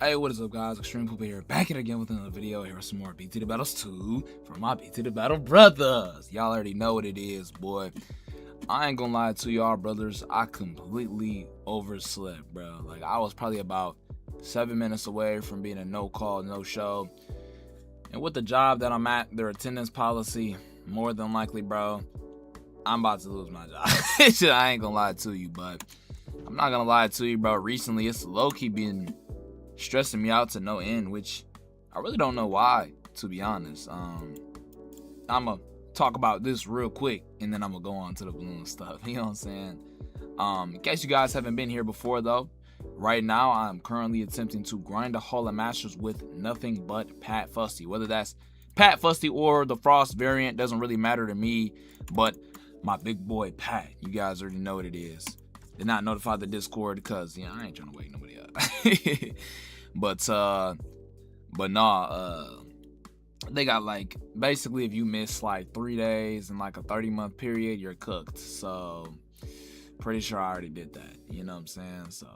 Hey, what is up, guys? Xtremepoophead here, back at again with another video. Here are some more BTD Battles 2 for my BTD Battle brothers. Y'all already know what it is, boy. I ain't gonna lie to y'all, brothers. I completely overslept, bro. Like, I was probably about 7 minutes away from being a no call, no show. And with the job that I'm at, their attendance policy, more than likely, bro, I'm about to lose my job. I ain't gonna lie to you, but I'm not gonna lie to you, bro. Recently, it's low-key been stressing me out to no end, which I really don't know why, to be honest. I'm gonna talk about this real quick, and then I'm gonna go on to the Bloons stuff. You know what I'm saying? In case you guys haven't been here before, though, right now I'm currently attempting to grind a Hall of Masters with nothing but Pat Fusty. Whether that's Pat Fusty or the Frost variant doesn't really matter to me, but my big boy Pat, you guys already know what it is. Did not notify the Discord because, you know, I ain't trying to wake nobody up. but nah, they got, like, basically if you miss like 3 days in like a 30-month period, you're cooked. So pretty sure I already did that, you know what I'm saying? So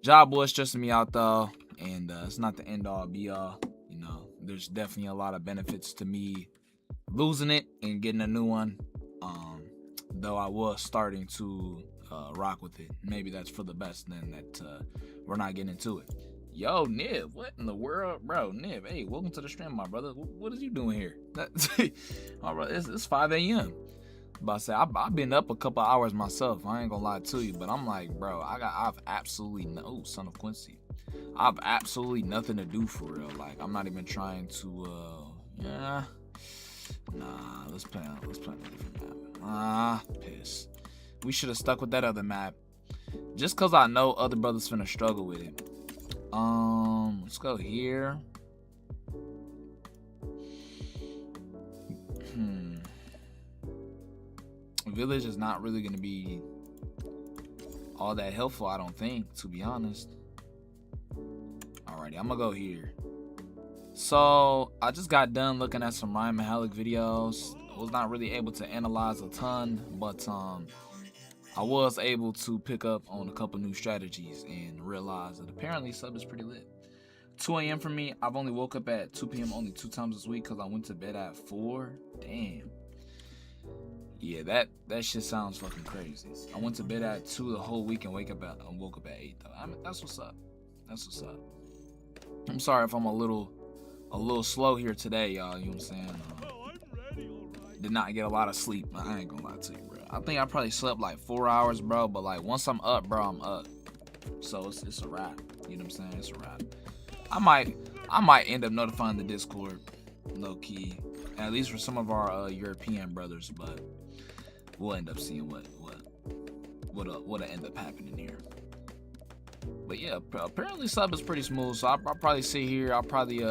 job was stressing me out though, and it's not the end all be all. You know, there's definitely a lot of benefits to me losing it and getting a new one, though I was starting to rock with it. Maybe that's for the best then that we're not getting into it. Yo, Nib, what in the world? Bro, Nib, hey, welcome to the stream, my brother. What is you doing here? All right, it's 5 a.m. But I say, I've been up a couple hours myself. I ain't gonna lie to you, but I'm like, bro, I've absolutely no, son of Quincy. I've absolutely nothing to do for real. Like, I'm not even trying to, nah, let's play on a different map. Piss. We should have stuck with that other map, just cause I know other brothers finna struggle with it. Let's go here. Village is not really gonna be all that helpful, I don't think, to be honest. Alrighty, I'm gonna go here. So I just got done looking at some Ryan Mahalik videos. I was not really able to analyze a ton, but I was able to pick up on a couple new strategies and realize that apparently sub is pretty lit. 2 a.m. for me. I've only woke up at 2 p.m. only 2 times this week because I went to bed at 4. Damn. Yeah, that shit sounds fucking crazy. I went to bed at 2 the whole week and woke up at 8 though. I mean, that's what's up. That's what's up. I'm sorry if I'm a little slow here today, y'all. You know what I'm saying? Did not get a lot of sleep. I ain't gonna lie to you, bro. I think I probably slept like 4 hours, bro. But like once I'm up, bro, I'm up. So it's a wrap. You know what I'm saying? It's a wrap. I might end up notifying the Discord, low key, at least for some of our European brothers. But we'll end up seeing what'll end up happening here. But yeah, apparently sub is pretty smooth. So I'll probably sit here. I'll probably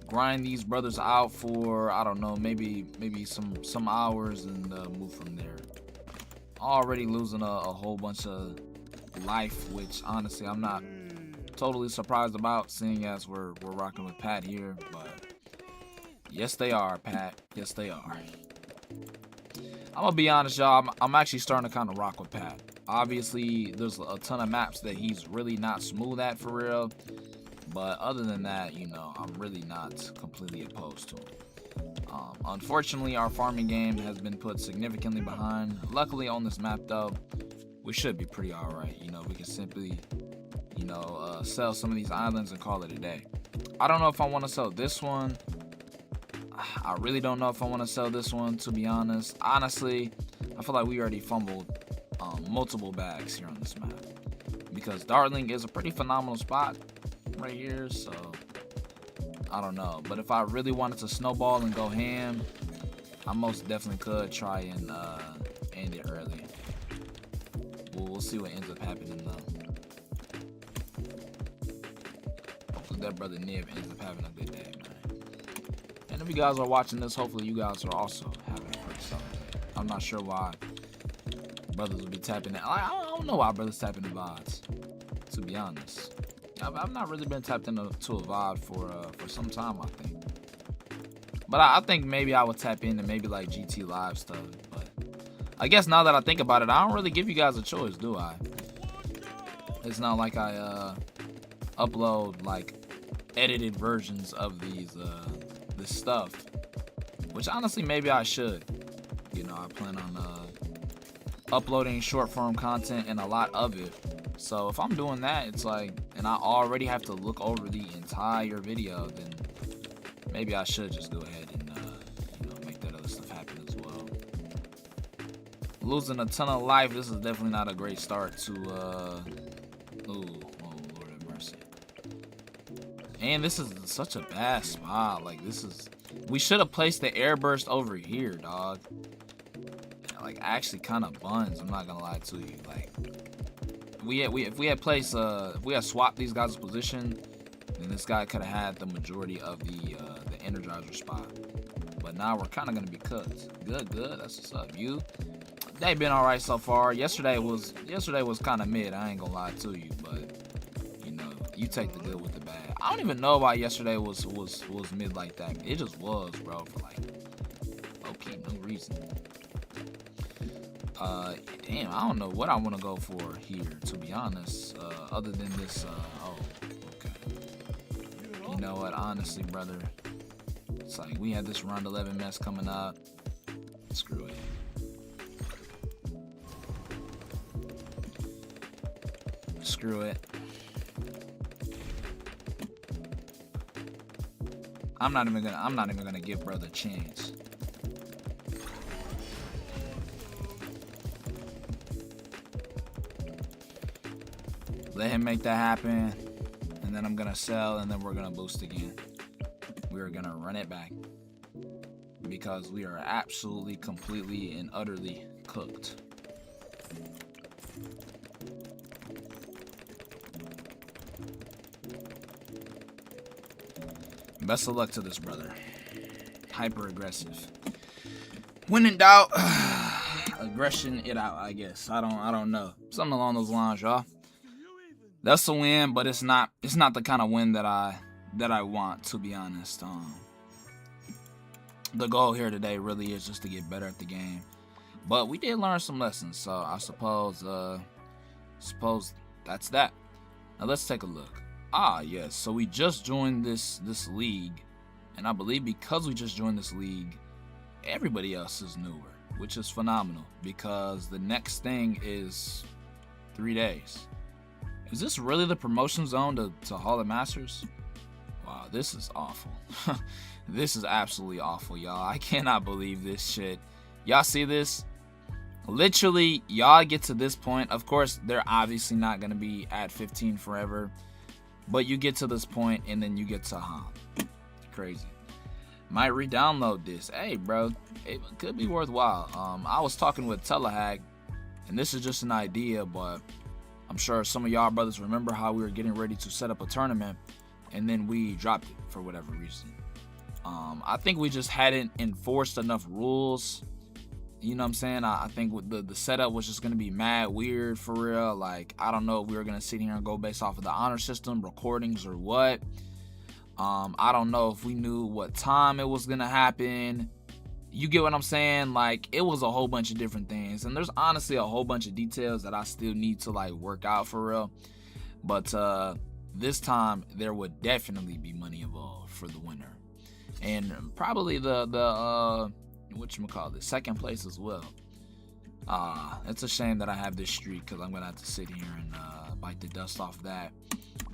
grind these brothers out for, I don't know, maybe some hours and move from there. Already losing a whole bunch of life, which honestly I'm not totally surprised about, seeing as we're rocking with Pat here. But yes, they are, Pat. Yes, they are. I'm gonna be honest, y'all. I'm actually starting to kind of rock with Pat. Obviously, there's a ton of maps that he's really not smooth at for real. But other than that, you know, I'm really not completely opposed to him. Unfortunately, our farming game has been put significantly behind. Luckily, on this map, though, we should be pretty alright. You know, we can simply, you know, sell some of these islands and call it a day. I don't know if I want to sell this one. I really don't know if I want to sell this one, to be honest. Honestly, I feel like we already fumbled multiple bags here on this map. Because Darling is a pretty phenomenal spot right here, so I don't know. But if I really wanted to snowball and go ham, I most definitely could try and end it early. We'll see what ends up happening though. Hopefully that brother Nib ends up having a good day, man. And if you guys are watching this, hopefully you guys are also having a pretty solid day. I'm not sure why brothers will be tapping it. I don't know why brothers tapping the VODs, to be honest. I've not really been tapped into a VOD for some time, I think. But I think maybe I would tap into maybe like GT Live stuff. But I guess now that I think about it, I don't really give you guys a choice, do I? It's not like I upload like edited versions of these this stuff, which honestly maybe I should. You know, I plan on uploading short form content and a lot of it. So if I'm doing that, it's like, and I already have to look over the entire video, then maybe I should just go ahead and you know, make that other stuff happen as well. Losing a ton of life. This is definitely not a great start to ooh, oh Lord have mercy. And this is such a bad spot. Like, this is, we should have placed the air burst over here, dog. Like, actually kind of buns, I'm not gonna lie to you. Like, if we had placed if we had swapped these guys' position, then this guy could have had the majority of the energizer spot. But now we're kind of gonna be cooked. Good, that's what's up. You, they been all right so far. Yesterday was kind of mid, I ain't gonna lie to you, but you know, you take the good with the bad. I don't even know why yesterday was mid like that. It just was, bro, for like okay, no reason. Damn, I don't know what I want to go for here, to be honest, other than this, oh, okay. You know what, honestly, brother, it's like, we had this round 11 mess coming up. Screw it. Screw it. I'm not even gonna give brother a chance. Let him make that happen, and then I'm gonna sell, and then we're gonna boost again. We're gonna run it back because we are absolutely, completely, and utterly cooked. Best of luck to this brother. Hyper aggressive. When in doubt, aggression it out, I guess. I don't know. Something along those lines, y'all. That's a win, but it's not the kind of win that I want, to be honest. The goal here today really is just to get better at the game. But we did learn some lessons, so I suppose that's that. Now let's take a look. Ah, yes. So we just joined this league, and I believe because we just joined this league, everybody else is newer, which is phenomenal because the next thing is 3 days. Is this really the promotion zone to Hall of Masters? Wow, this is awful. This is absolutely awful, y'all. I cannot believe this shit. Y'all see this? Literally, y'all get to this point. Of course, they're obviously not going to be at 15 forever. But you get to this point, and then you get to Hall. Crazy. Might re-download this. Hey, bro. It could be worthwhile. I was talking with Telehack, and this is just an idea, but I'm sure some of y'all brothers remember how we were getting ready to set up a tournament, and then we dropped it for whatever reason. I think we just hadn't enforced enough rules. You know what I'm saying? I think the setup was just going to be mad weird for real. Like, I don't know if we were going to sit here and go based off of the honor system, recordings, or what. I don't know if we knew what time it was going to happen. You get what I'm saying? Like, it was a whole bunch of different things. And there's honestly a whole bunch of details that I still need to, like, work out for real. But this time, there would definitely be money involved for the winner. And probably the whatchamacallit, second place as well. It's a shame that I have this streak because I'm going to have to sit here and bite the dust off that.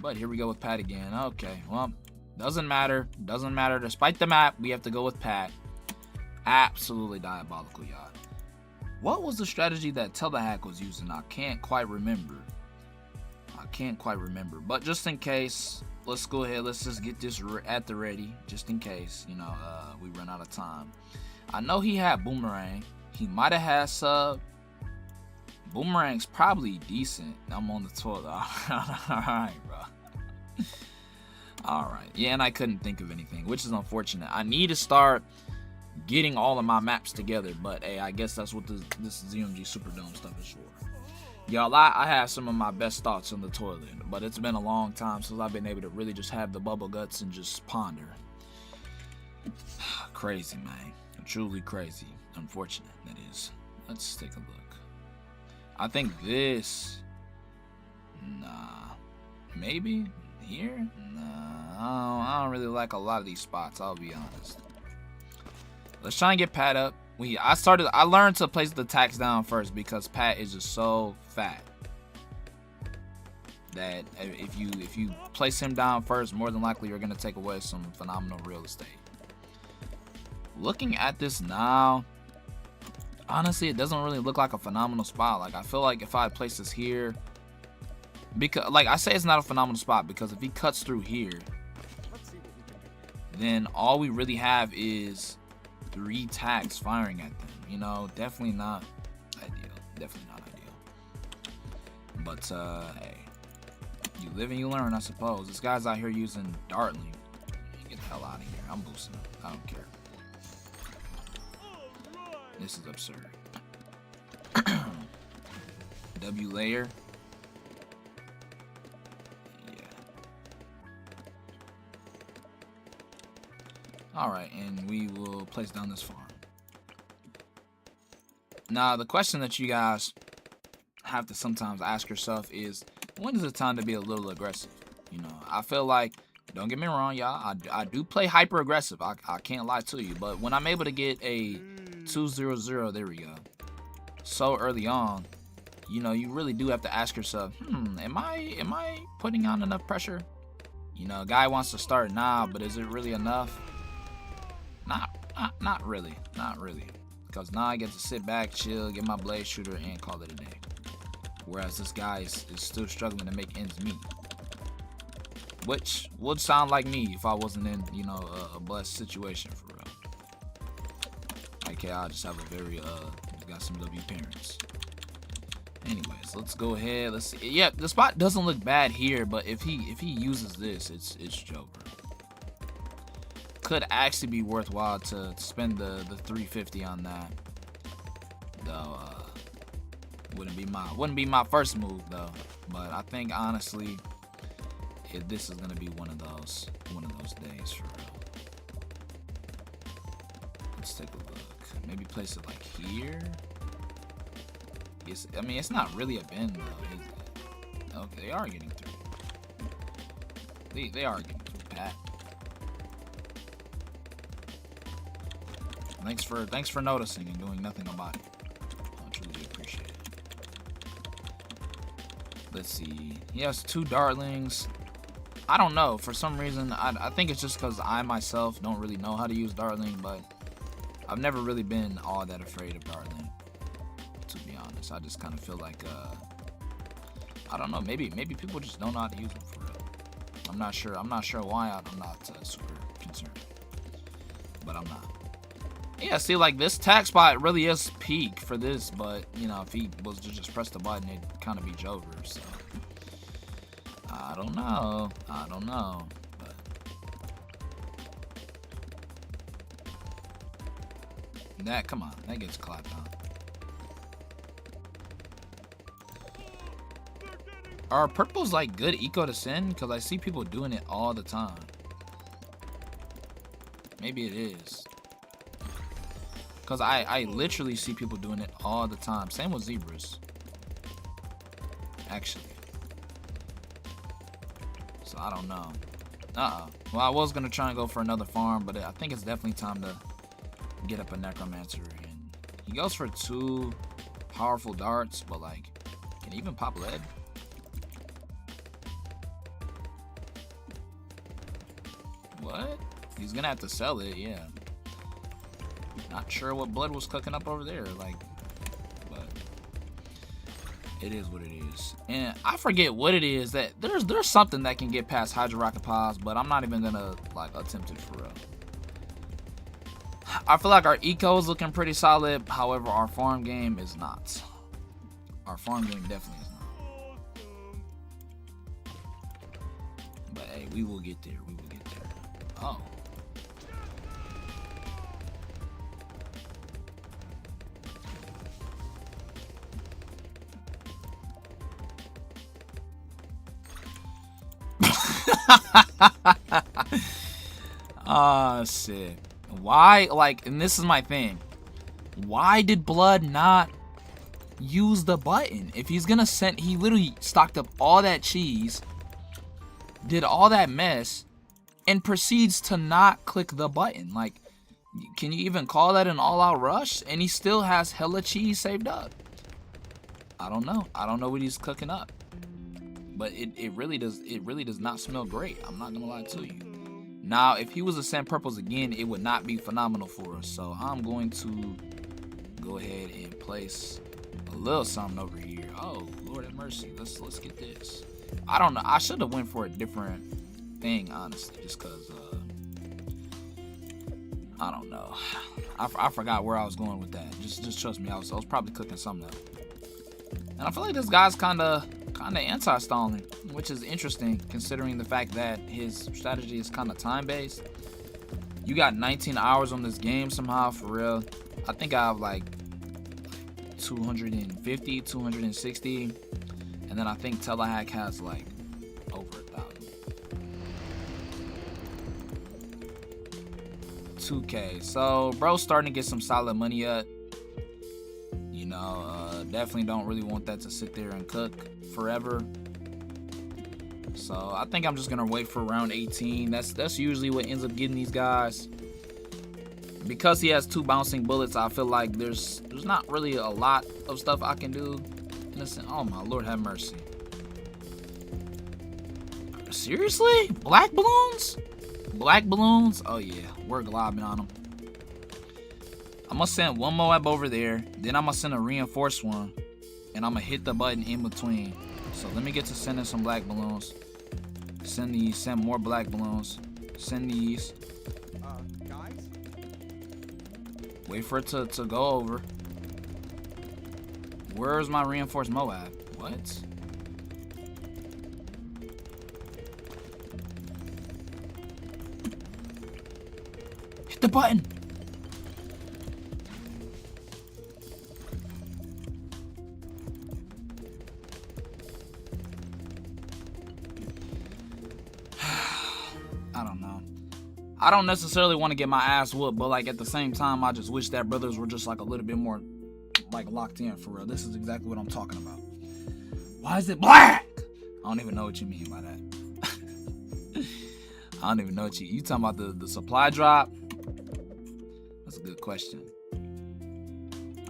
But here we go with Pat again. Okay, well, doesn't matter. Doesn't matter. Despite the map, we have to go with Pat. Absolutely diabolical, y'all. What was the strategy that Telehack was using? I can't quite remember. But just in case, let's go ahead. Let's just get this at the ready, just in case, you know, we run out of time. I know he had Boomerang. He might have had Sub. Boomerang's probably decent. I'm on the toilet. Alright, bro. Alright. Yeah, and I couldn't think of anything, which is unfortunate. I need to start getting all of my maps together, but hey, I guess that's what this ZMG Superdome stuff is for. Y'all, I have some of my best thoughts on the toilet, but it's been a long time since I've been able to really just have the bubble guts and just ponder. Crazy, man. Truly crazy. Unfortunate, that is. Let's take a look. I think this... Nah. Maybe? Here? Nah, I don't really like a lot of these spots, I'll be honest. Let's try and get Pat up. I learned to place the tax down first because Pat is just so fat that if you place him down first, more than likely you're gonna take away some phenomenal real estate. Looking at this now, honestly, it doesn't really look like a phenomenal spot. Like, I feel like if I place this here, because, like, I say it's not a phenomenal spot because if he cuts through here, then all we really have is 3 tags firing at them. You know, definitely not ideal. Definitely not ideal. But hey, you live and you learn, I suppose. This guy's out here using Dartling. Get the hell out of here. I'm boosting him. I don't care. This is absurd. W layer. Yeah. Alright, and we will place down this farm. Now, the question that you guys have to sometimes ask yourself is, when is it time to be a little aggressive? You know, I feel like, don't get me wrong, y'all, I do play hyper aggressive. I can't lie to you, but when I'm able to get a 2-0-0, there we go, so early on, you know, you really do have to ask yourself, am I putting on enough pressure? You know, guy wants to start now, but is it really enough? Not really. Because now I get to sit back, chill, get my blade shooter, and call it a day. Whereas this guy is still struggling to make ends meet. Which would sound like me if I wasn't in, you know, a blessed situation for real. Okay, I just have a very, got some W parents. Anyways, let's go ahead. Let's see. Yeah, the spot doesn't look bad here, but if he uses this, it's Joker. Could actually be worthwhile to spend the 350 on that. Though wouldn't be my first move though. But I think honestly, this is gonna be one of those days for real. Let's take a look. Maybe place it like here. I mean, it's not really a bend though, is it? Okay, they are getting through. They are getting through, Pat. Thanks for noticing and doing nothing about it. I truly appreciate it. Let's see. He has 2 Dartlings. I don't know. For some reason, I think it's just because I myself don't really know how to use Dartling, but I've never really been all that afraid of Dartling. To be honest, I just kind of feel like I don't know. Maybe people just don't know how to use them for real. I'm not sure why I'm not super concerned, but I'm not. Yeah, see, like, this tax spot really is peak for this, but, you know, if he was to just press the button, it'd kind of be Joker, so. I don't know, but. Come on, that gets clapped on. Are purples, like, good eco to send? Because I see people doing it all the time. Maybe it is. Because I literally see people doing it all the time. Same with zebras. Actually. So I don't know. Well, I was going to try and go for another farm, but I think it's definitely time to get up a necromancer. And he goes for 2 powerful darts, but like, can he even pop lead? What? He's going to have to sell it, yeah. Not sure what blood was cooking up over there, like, but it is what it is. And I forget what it is that there's something that can get past Hydro Rocket Piles, but I'm not even gonna like attempt it for real. I feel like our eco is looking pretty solid. However, our farm game is not. Our farm game definitely is not. But hey, we will get there. We will get there. Oh. Ah, shit. Why, like, and this is my thing. Why did Blood not use the button? If he's gonna send, he literally stocked up all that cheese, did all that mess, and proceeds to not click the button. Like, can you even call that an all-out rush? And he still has hella cheese saved up. I don't know. I don't know what he's cooking up. But it really does not smell great. I'm not gonna lie to you. Now, if he was to send purples again, it would not be phenomenal for us. So I'm going to go ahead and place a little something over here. Oh, Lord have mercy. Let's get this. I don't know. I should have went for a different thing, honestly, just cause I don't know. I forgot where I was going with that. Just trust me. I was probably cooking something up. And I feel like this guy's kind of anti-stalling, which is interesting considering the fact that his strategy is kind of time-based. You got 19 hours on this game somehow, for real. I think I have like 250, 260, and then I think Telehack has like over 1,000. 2K. So bro's starting to get some solid money up. You know, definitely don't really want that to sit there and cook forever. So I think I'm just gonna wait for round 18. That's usually what ends up getting these guys. Because he has 2 bouncing bullets, I feel like there's not really a lot of stuff I can do. Innocent. Oh my Lord have mercy. Seriously? Black balloons? Black balloons? Oh yeah, we're globbing on them. I'm gonna send one Moab over there, then I'm gonna send a reinforced one, and I'm gonna hit the button in between. So let me get to sending some black balloons. Send these, send more black balloons. Send these. Guys? Wait for it to go over. Where's my reinforced Moab? What? Hit the button. I don't know. I don't necessarily want to get my ass whooped, but like at the same time, I just wish that brothers were just like a little bit more like locked in for real. This is exactly what I'm talking about. Why is it black? I don't even know what you mean by that. I don't even know what you talking about the supply drop? That's a good question.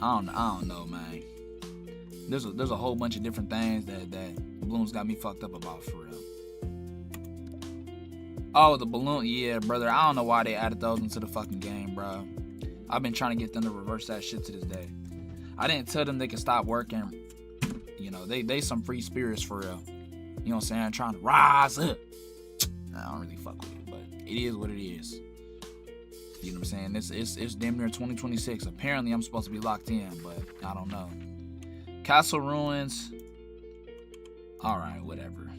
I don't know, man. There's a whole bunch of different things that Bloons got me fucked up about for real. Oh, the balloon. Yeah, brother. I don't know why they added those into the fucking game, bro. I've been trying to get them to reverse that shit to this day. I didn't tell them they can stop working. You know, they some free spirits for real. You know what I'm saying? Trying to rise up. I don't really fuck with it, but it is what it is. You know what I'm saying? It's damn near 2026. Apparently, I'm supposed to be locked in, but I don't know. Castle Ruins. All right, whatever.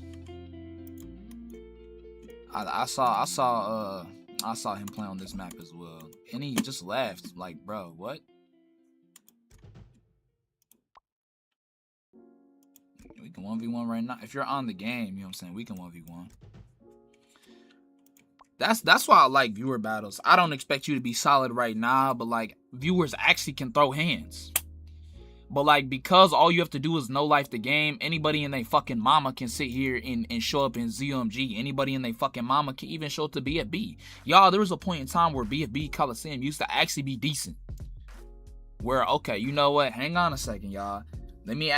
I saw him play on this map as well, and he just laughed like, bro, what? We can 1v1 right now. If you're on the game, you know what I'm saying, we can 1v1. That's why I like viewer battles. I don't expect you to be solid right now, but like viewers actually can throw hands. But like, because all you have to do is no life the game, anybody and they fucking mama can sit here and show up in ZMG. Anybody and they fucking mama can even show up to BFB. Y'all, there was a point in time where BFB Coliseum used to actually be decent. Where, okay, you know what? Hang on a second, y'all. Let me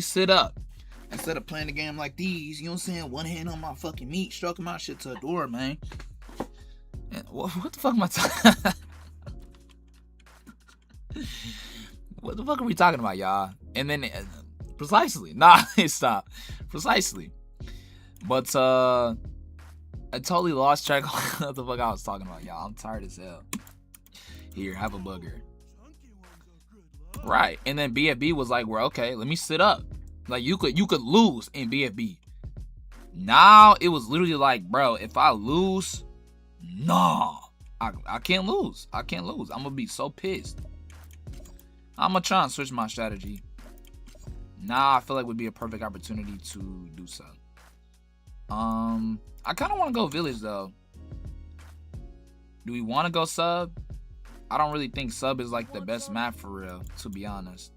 sit up. Instead of playing the game like these, you know what I'm saying? One hand on my fucking meat, stroking my shit to the door, man. And what the fuck am I talking? What the fuck are we talking about, y'all? And then, precisely. Nah, stop. Precisely. But, I totally lost track of what the fuck I was talking about, y'all. I'm tired as hell. Here, have a booger. Right. And then BFB was like, well, okay, let me sit up. Like, you could lose in BFB. Now, it was literally like, bro, if I lose, nah. I can't lose. I can't lose. I'm gonna be so pissed. I'm gonna try and switch my strategy. Now I feel like would be a perfect opportunity to do so. I kind of want to go village though. Do we want to go sub? I don't really think sub is like the best map for real, to be honest.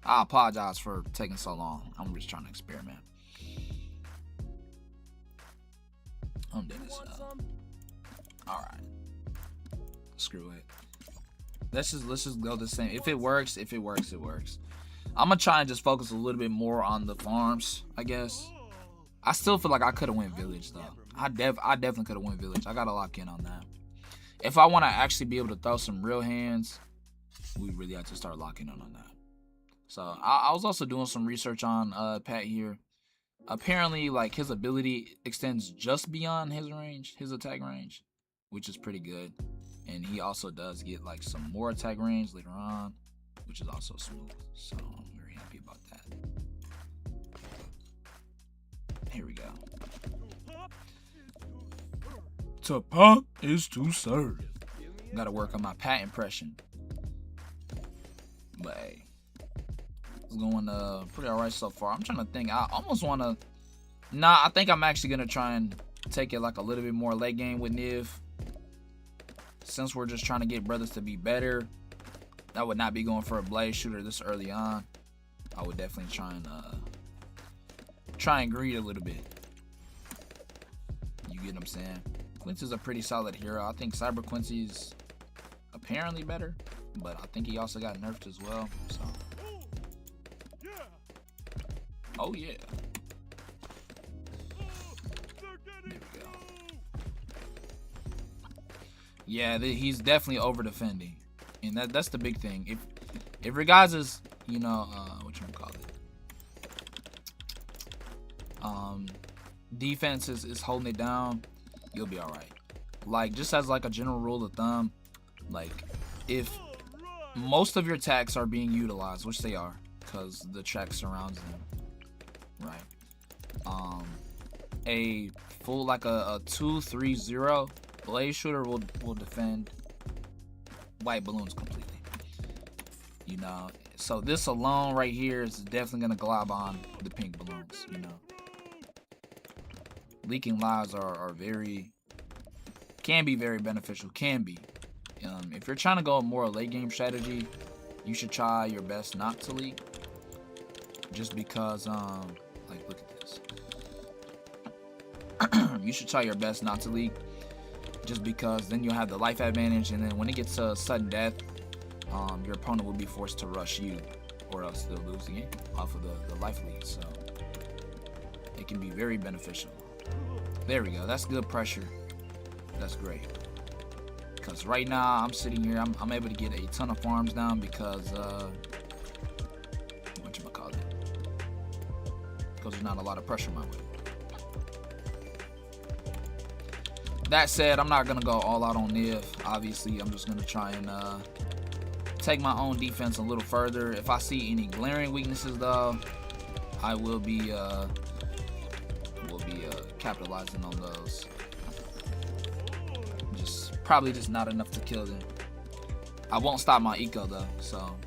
I apologize for taking so long. I'm just trying to experiment. I'm dead as hell. Alright. Screw it. Let's just go the same. If it works, it works. I'm gonna try and just focus a little bit more on the farms, I guess. I still feel like I could have went village though. I definitely could have went village. I gotta lock in on that. If I want to actually be able to throw some real hands, we really have to start locking in on that. So I was also doing some research on Pat here. Apparently, like, his ability extends just beyond his range, his attack range, which is pretty good. And he also does get like some more attack range later on, which is also smooth. So I'm very happy about that. Here we go. To pump is to serve. Gotta work on my Pat impression. But hey, it's going pretty alright so far. I'm trying to think. I almost wanna. I think I'm actually gonna try and take it like a little bit more late game with Niv. Since we're just trying to get brothers to be better, I would not be going for a blaze shooter this early on. I would definitely try and greed a little bit. You get what I'm saying? Quincy's a pretty solid hero. I think Cyber Quincy's apparently better, but I think he also got nerfed as well. So, oh yeah. There we go. Yeah, he's definitely over defending, and that's the big thing. If your guys is, you know, what you call it, defense is holding it down, you'll be all right. Like, just as like a general rule of thumb, like, if most of your attacks are being utilized, which they are, because the track surrounds them, right? A full, like a 2-3-0 blaze shooter will defend white balloons completely. You know, so this alone right here is definitely gonna glob on the pink balloons. You know, leaking lives can be very beneficial. Can be. If you're trying to go a more late game strategy, you should try your best not to leak. Just because, like, look at this. You should try your best not to leak. Just because then you'll have the life advantage, and then when it gets to sudden death, your opponent will be forced to rush you, or else they'll lose the game off of the life lead. So it can be very beneficial. There we go. That's good pressure. That's great. Because right now I'm sitting here, I'm able to get a ton of farms down because whatchamacallit? Because there's not a lot of pressure my way. That said, I'm not gonna go all out on Niv. Obviously, I'm just gonna try and take my own defense a little further. If I see any glaring weaknesses, though, I will be capitalizing on those. Probably just not enough to kill them. I won't stop my eco though, so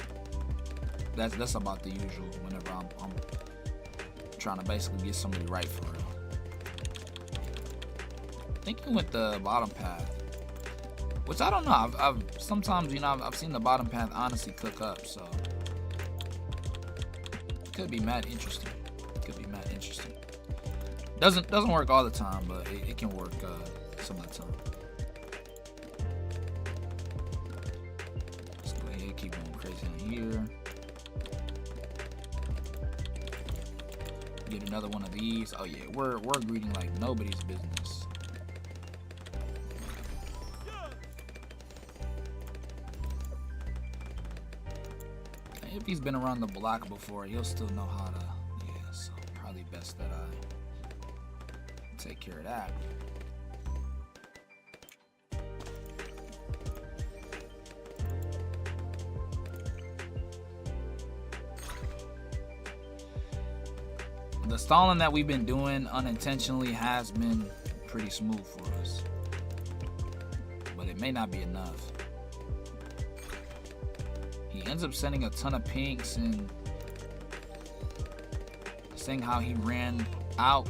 that's about the usual. Whenever I'm trying to basically get somebody right for real. I think he went the bottom path, which I don't know. I've sometimes, you know, I've seen the bottom path honestly cook up, so it could be mad interesting. Doesn't work all the time, but it can work some of the time. Let's go ahead, keep going crazy in here. Get another one of these. Oh yeah, we're greeting like nobody's business. If he's been around the block before, he'll still know how to. Yeah, so probably best that I take care of that. The stalling that we've been doing unintentionally has been pretty smooth for us, but it may not be enough. He ends up sending a ton of pinks and seeing how he ran out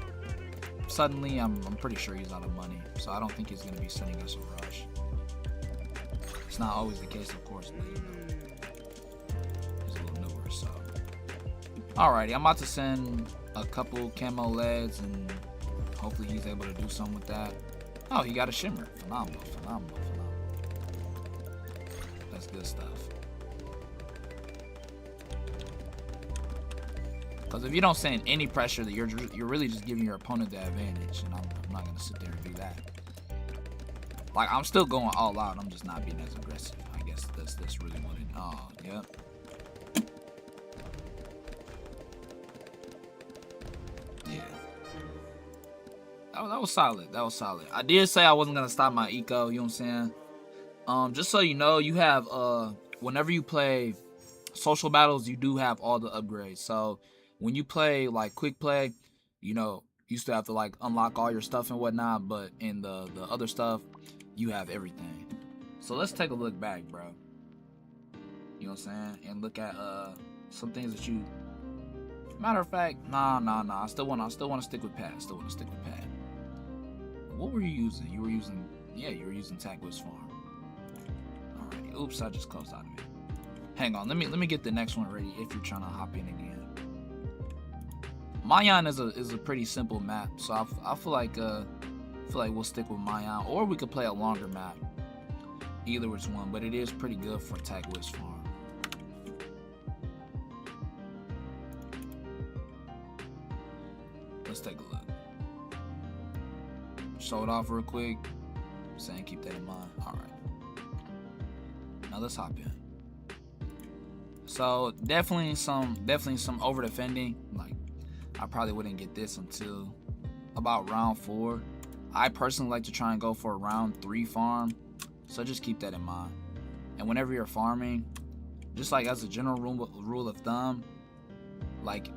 suddenly. I'm pretty sure he's out of money, so I don't think he's going to be sending us a rush. It's not always the case, of course, but you know, he's a little newer. So alrighty, I'm about to send a couple camo leads and hopefully he's able to do something with that. Oh, he got a shimmer. Phenomenal. That's good stuff. Because if you don't send any pressure, that you're really just giving your opponent the advantage, and I'm not gonna sit there and do that. Like, I'm still going all out. I'm just not being as aggressive. I guess that's really what it. Oh, yep. Yeah. That was solid. That was solid. I did say I wasn't gonna stop my eco. You know what I'm saying? Just so you know, you have whenever you play social battles, you do have all the upgrades. So when you play like quick play, you know, you still have to like unlock all your stuff and whatnot, but in the other stuff, you have everything. So let's take a look back, bro. You know what I'm saying? And look at some things that you. Matter of fact, nah. I still wanna stick with Pat. What were you using? You were using Tagwitz Farm. Alrighty. Oops, I just closed out of it. Hang on, let me get the next one ready if you're trying to hop in again. Mayan is a pretty simple map, so I feel like we'll stick with Mayan, or we could play a longer map. Either which one, but it is pretty good for Tagwitz Farm. Let's take a look. Show it off real quick. I'm saying keep that in mind. All right. Now let's hop in. So definitely some over defending. Like, I probably wouldn't get this until about round 4. I personally like to try and go for a round 3 farm. So just keep that in mind. And whenever you're farming, just like as a general rule of thumb, like,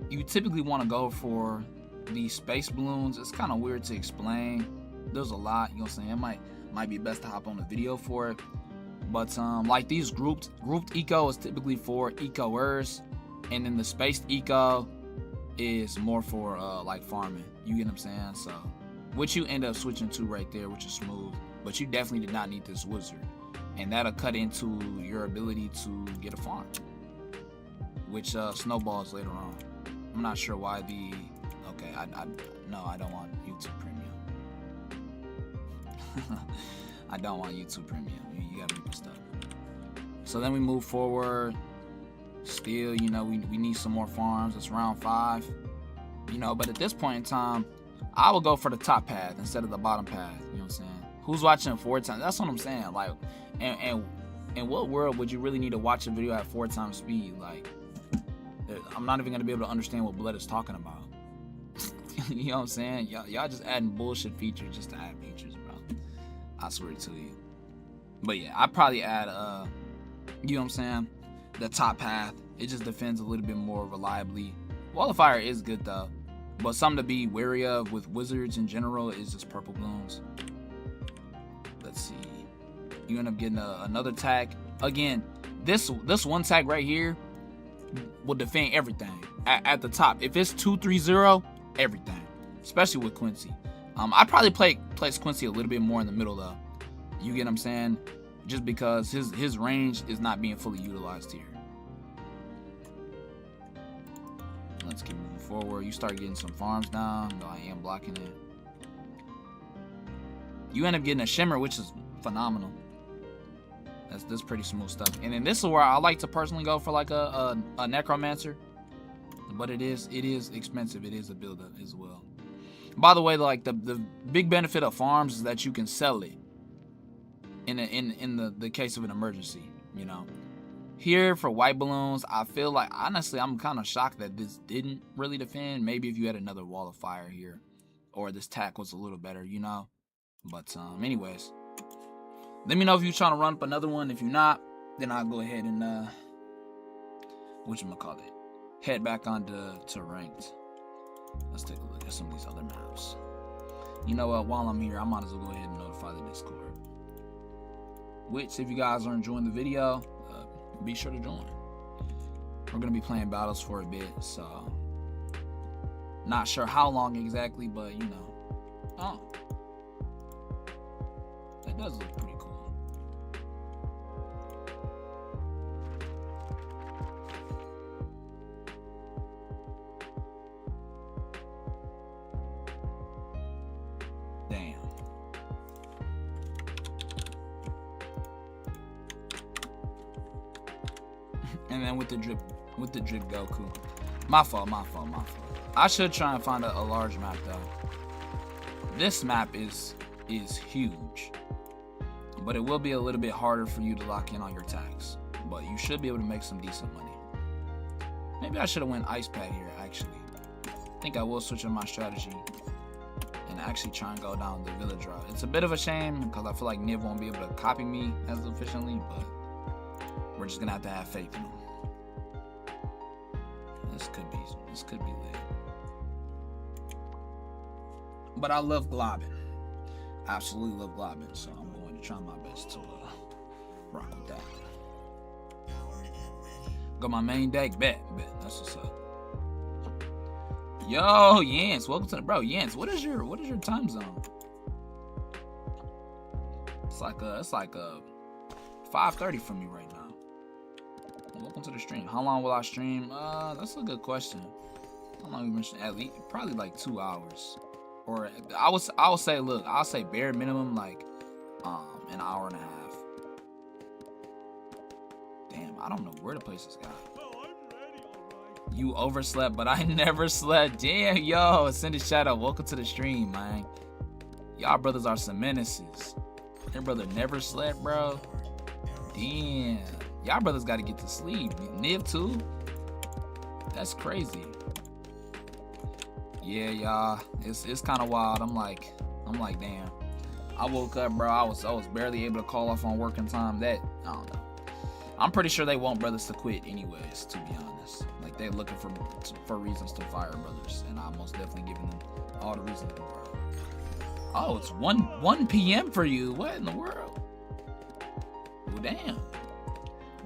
you typically want to go for these space balloons. It's kind of weird to explain. There's a lot, you know what I'm saying? It might be best to hop on a video for it. But like these grouped eco is typically for ecoers, and then the spaced eco is more for like farming. You get what I'm saying? So which you end up switching to right there, which is smooth. But you definitely did not need this wizard, and that'll cut into your ability to get a farm, which snowballs later on. I'm not sure why the. Okay, no, I don't want YouTube Premium. I don't want YouTube Premium. You gotta read the stuff. So then we move forward. Still, you know, we need some more farms. It's round 5. You know, but at this point in time, I will go for the top path instead of the bottom path. You know what I'm saying? Who's watching 4 times? That's what I'm saying. Like, and in what world would you really need to watch a video at 4 times speed? Like, I'm not even gonna be able to understand what Blood is talking about. You know what I'm saying? Y'all just adding bullshit features just to add features, bro. I swear to you. But yeah, I'd probably add you know what I'm saying, the top path. It just defends a little bit more reliably. Wall of Fire is good though, but something to be wary of with wizards in general is just purple Bloons. Let's see. You end up getting another tag. Again, this one tag right here will defend everything at the top. If it's 2-3-0, everything, especially with Quincy. I'd probably place Quincy a little bit more in the middle though. You get what I'm saying? Just because his range is not being fully utilized here. Let's keep moving forward. You start getting some farms down. No, I am blocking it. You end up getting a shimmer, which is phenomenal. That's pretty smooth stuff. And then this is where I like to personally go for like a necromancer. But it is expensive. It is a build-up as well. By the way, like the big benefit of farms is that you can sell it in the case of an emergency. You know, here for white balloons, I feel like honestly I'm kind of shocked that this didn't really defend. Maybe if you had another wall of fire here, or this tack was a little better, you know. But anyways, let me know if you're trying to run up another one. If you're not, then I'll go ahead and whatchamacallit, head back on to ranked. Let's take a look at some of these other maps. You know what, while I'm here, I might as well go ahead and notify the Discord. Which, if you guys are enjoying the video, be sure to join. We're going to be playing battles for a bit, so not sure how long exactly, but you know. Oh, that does look pretty cool. And then with the drip Goku. My fault. I should try and find a large map though. This map is huge. But it will be a little bit harder for you to lock in on your tags. But you should be able to make some decent money. Maybe I should have went ice pad here actually. I think I will switch up my strategy and actually try and go down the village route. It's a bit of a shame because I feel like Niv won't be able to copy me as efficiently, but we're just gonna have to have faith in him. This could be lit. But I love globbing. Absolutely love globbing, so I'm going to try my best to rock with that. Got my main deck, bet. That's what's up. Yo, Yance, welcome to the bro. Yance, what is your time zone? It's like 5:30 for me right now. Welcome to the stream. How long will I stream? That's a good question. How long we been? At least probably like 2 hours. Or I would say, look, I'll say bare minimum like an hour and a half. Damn, I don't know where the place is got. You overslept, but I never slept. Damn, yo, Ascended Shadow, welcome to the stream, man. Y'all brothers are some menaces. Your brother never slept, bro. Damn, y'all brothers got to get to sleep. Niv too. That's crazy. Yeah, y'all, it's kind of wild. I'm like, damn. I woke up, bro. I was barely able to call off on working time. That I don't know. I'm pretty sure they want brothers to quit anyways, to be honest. Like, they're looking for reasons to fire brothers, and I'm most definitely giving them all the reasons to fire. Oh, it's 1 p.m. for you. What in the world? Well, damn.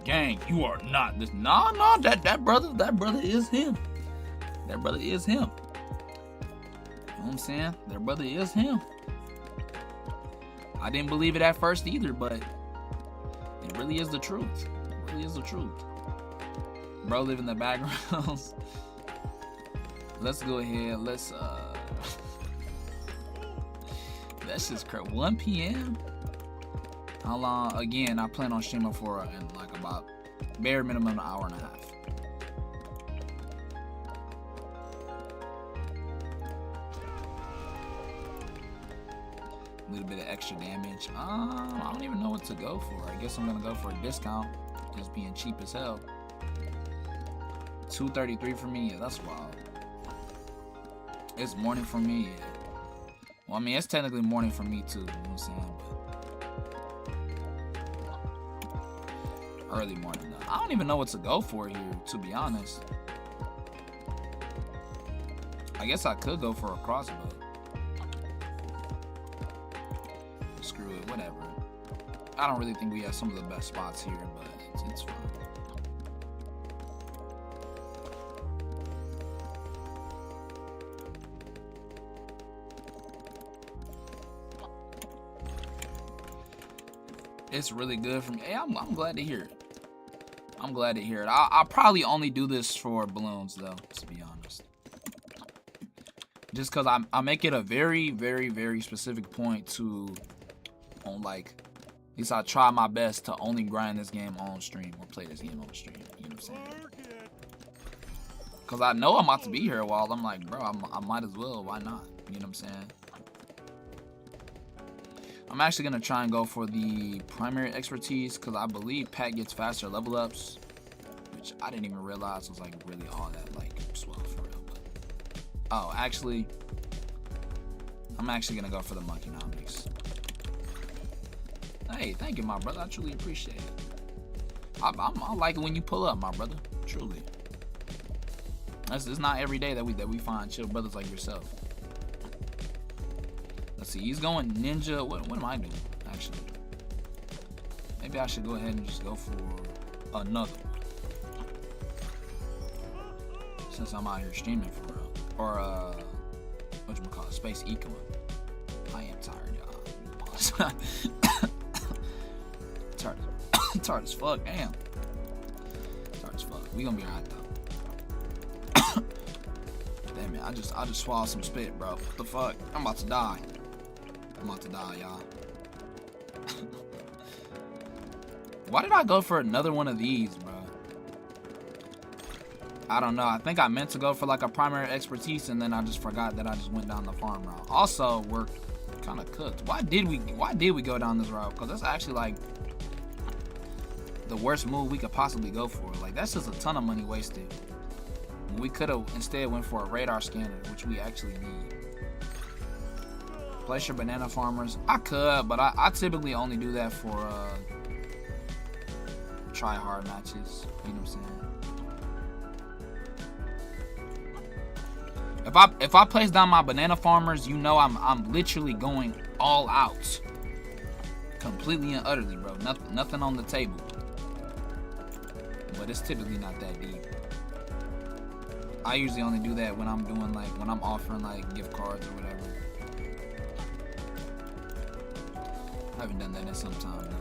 Gang, you are not this. No, that brother is him. That brother is him. You know what I'm saying? That brother is him. I didn't believe it at first either, but it really is the truth. It really is the truth. Bro, live in the backgrounds. Let's go ahead. Let's just crazy. 1 p.m. How long? Again, I plan on streaming for like about bare minimum an hour and a half. A little bit of extra damage. I don't even know what to go for. I guess I'm gonna go for a discount, just being cheap as hell. 233 for me. Yeah, that's wild. It's morning for me. Yeah. Well, I mean, it's technically morning for me too. You know what I'm saying? But early morning though. I don't even know what to go for here, to be honest. I guess I could go for a crossbow. Screw it, whatever. I don't really think we have some of the best spots here, but it's fine. It's really good for me. Hey, I'm glad to hear it. I'm glad to hear it. I'll probably only do this for balloons, though, to be honest. Just because I make it a very, very, very specific point to, like, at least I try my best to only grind this game on stream or play this game on stream. You know what I'm saying? Because I know I'm about to be here a while. I'm like, bro, I might as well. Why not? You know what I'm saying? I'm actually going to try and go for the primary expertise because I believe Pat gets faster level ups, which I didn't even realize was like really all that like swell for real. But, oh, actually, I'm actually going to go for the monkeynomics. Hey, thank you, my brother. I truly appreciate it. I like it when you pull up, my brother. Truly. It's not every day that we find chill brothers like yourself. Let's see, he's going ninja. What am I doing, actually? Maybe I should go ahead and just go for another one. Since I'm out here streaming for real. Or, whatchamacallit, Space Eco. I am tired, y'all. Tired as fuck, damn. Tired as fuck. We gonna be alright, though. Damn it, I just swallowed some spit, bro. What the fuck? I'm about to die. I'm about to die, y'all. Why did I go for another one of these, bro? I don't know. I think I meant to go for like a primary expertise, and then I just forgot that I just went down the farm route. Also, we're kind of cooked. Why did we go down this route? Because that's actually like the worst move we could possibly go for. Like, that's just a ton of money wasted. We could have instead went for a radar scanner, which we actually need. Place your banana farmers. I could, but I typically only do that for try hard matches. You know what I'm saying? If I place down my banana farmers, you know I'm literally going all out, completely and utterly, bro. Nothing on the table. But it's typically not that deep. I usually only do that when I'm doing like when I'm offering like gift cards or whatever. I haven't done that in some time though.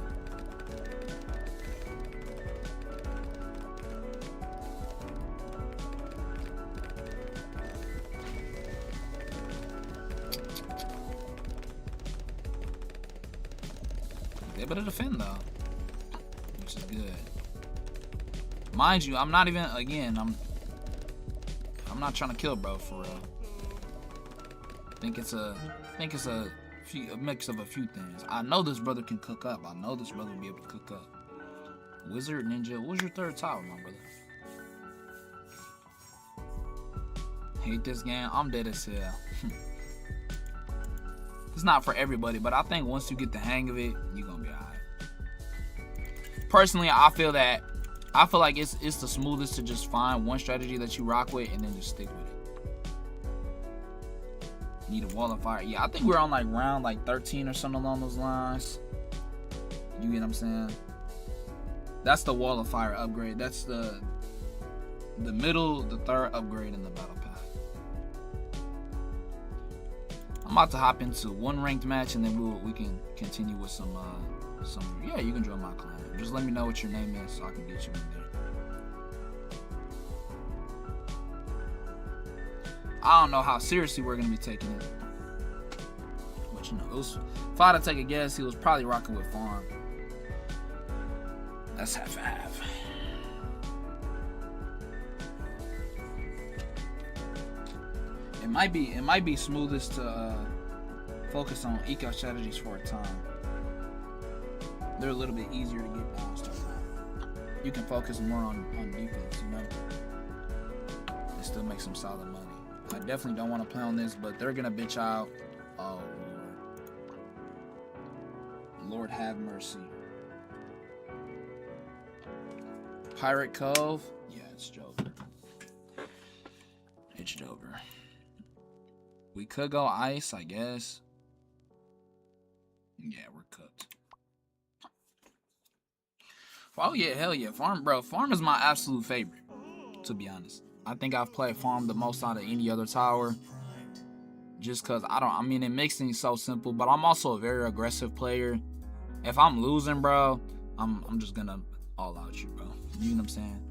They better defend though, which is good. Mind you, I'm not even, again, I'm not trying to kill bro for real. I think it's a mix of a few things. I know this brother can cook up. I know this brother will be able to cook up. Wizard, ninja, what was your third tower, my brother? Hate this game. I'm dead as hell. It's not for everybody, but I think once you get the hang of it, you're gonna be alright. Personally, I feel like it's the smoothest to just find one strategy that you rock with and then just stick with it. Need a wall of fire. Yeah, I think we're on like round like 13 or something along those lines. You get what I'm saying? That's the wall of fire upgrade. That's the third upgrade in the battle pass. I'm about to hop into one ranked match and then we can continue with some yeah, you can join my clan. Just let me know what your name is so I can get you in there. I don't know how seriously we're gonna be taking it. But you know, if I had to take a guess, he was probably rocking with farm. That's half. It might be smoothest to focus on eco strategies for a time. They're a little bit easier to get bounced around. You can focus more on defense, you know, and still make some solid money. I definitely don't want to play on this, but they're gonna bitch out. Oh Lord have mercy. Pirate Cove. Yeah, it's Joker. It's Joker. We could go ice, I guess. Yeah, we're cooked. Oh yeah, hell yeah. Farm, bro. Farm is my absolute favorite, to be honest. I think I've played farm the most out of any other tower. Just cause I mean, it makes things so simple, but I'm also a very aggressive player. If I'm losing, bro, I'm just gonna all out you, bro. You know what I'm saying?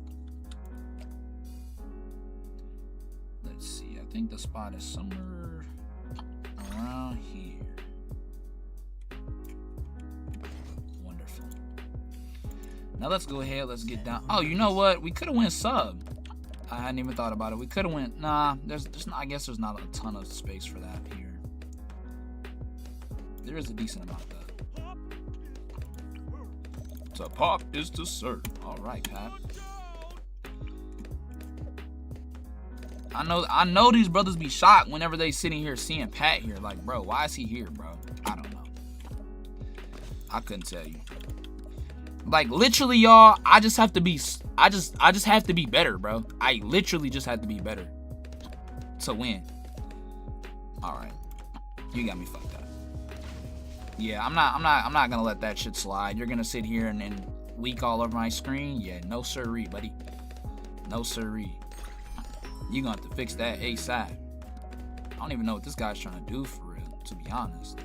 Let's see. I think the spot is somewhere around here. Wonderful. Now let's go ahead. Let's get down. Oh, you know what? We could have went sub. I hadn't even thought about it. We could have went. Nah, there's not. I guess there's not a ton of space for that here. There is a decent amount though. To pop is to serve. All right, Pat. I know these brothers be shocked whenever they sitting here seeing Pat here. Like, bro, why is he here, bro? I don't know. I couldn't tell you. Like, literally, y'all, I just have to be better, bro. I literally just have to be better to win. All right, you got me fucked up. Yeah, I'm not gonna let that shit slide. You're gonna sit here and then leak all over my screen. Yeah, no sirree, buddy. No sirree. You're gonna have to fix that ASAP. I don't even know what this guy's trying to do for real, to be honest.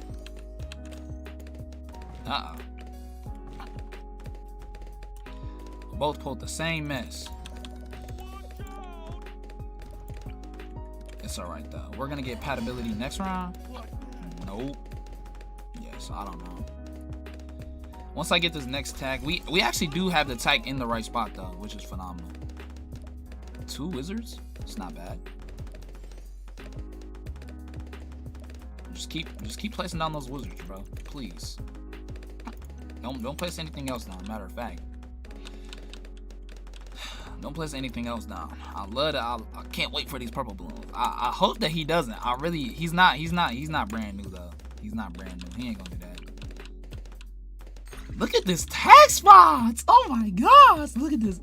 Uh-oh. Both pulled the same mess. It's alright though. We're gonna get patability next round. Nope. Yes, I don't know. Once I get this next tag, we actually do have the tag in the right spot though, which is phenomenal. 2 wizards? It's not bad. Just keep placing down those wizards, bro. Please. Don't place anything else down, matter of fact. Don't place anything else down. I love that. I can't wait for these purple balloons. I hope that he doesn't. He's not brand new though. He's not brand new. He ain't gonna do that. Look at this tag spots. Oh my gosh. Look at this.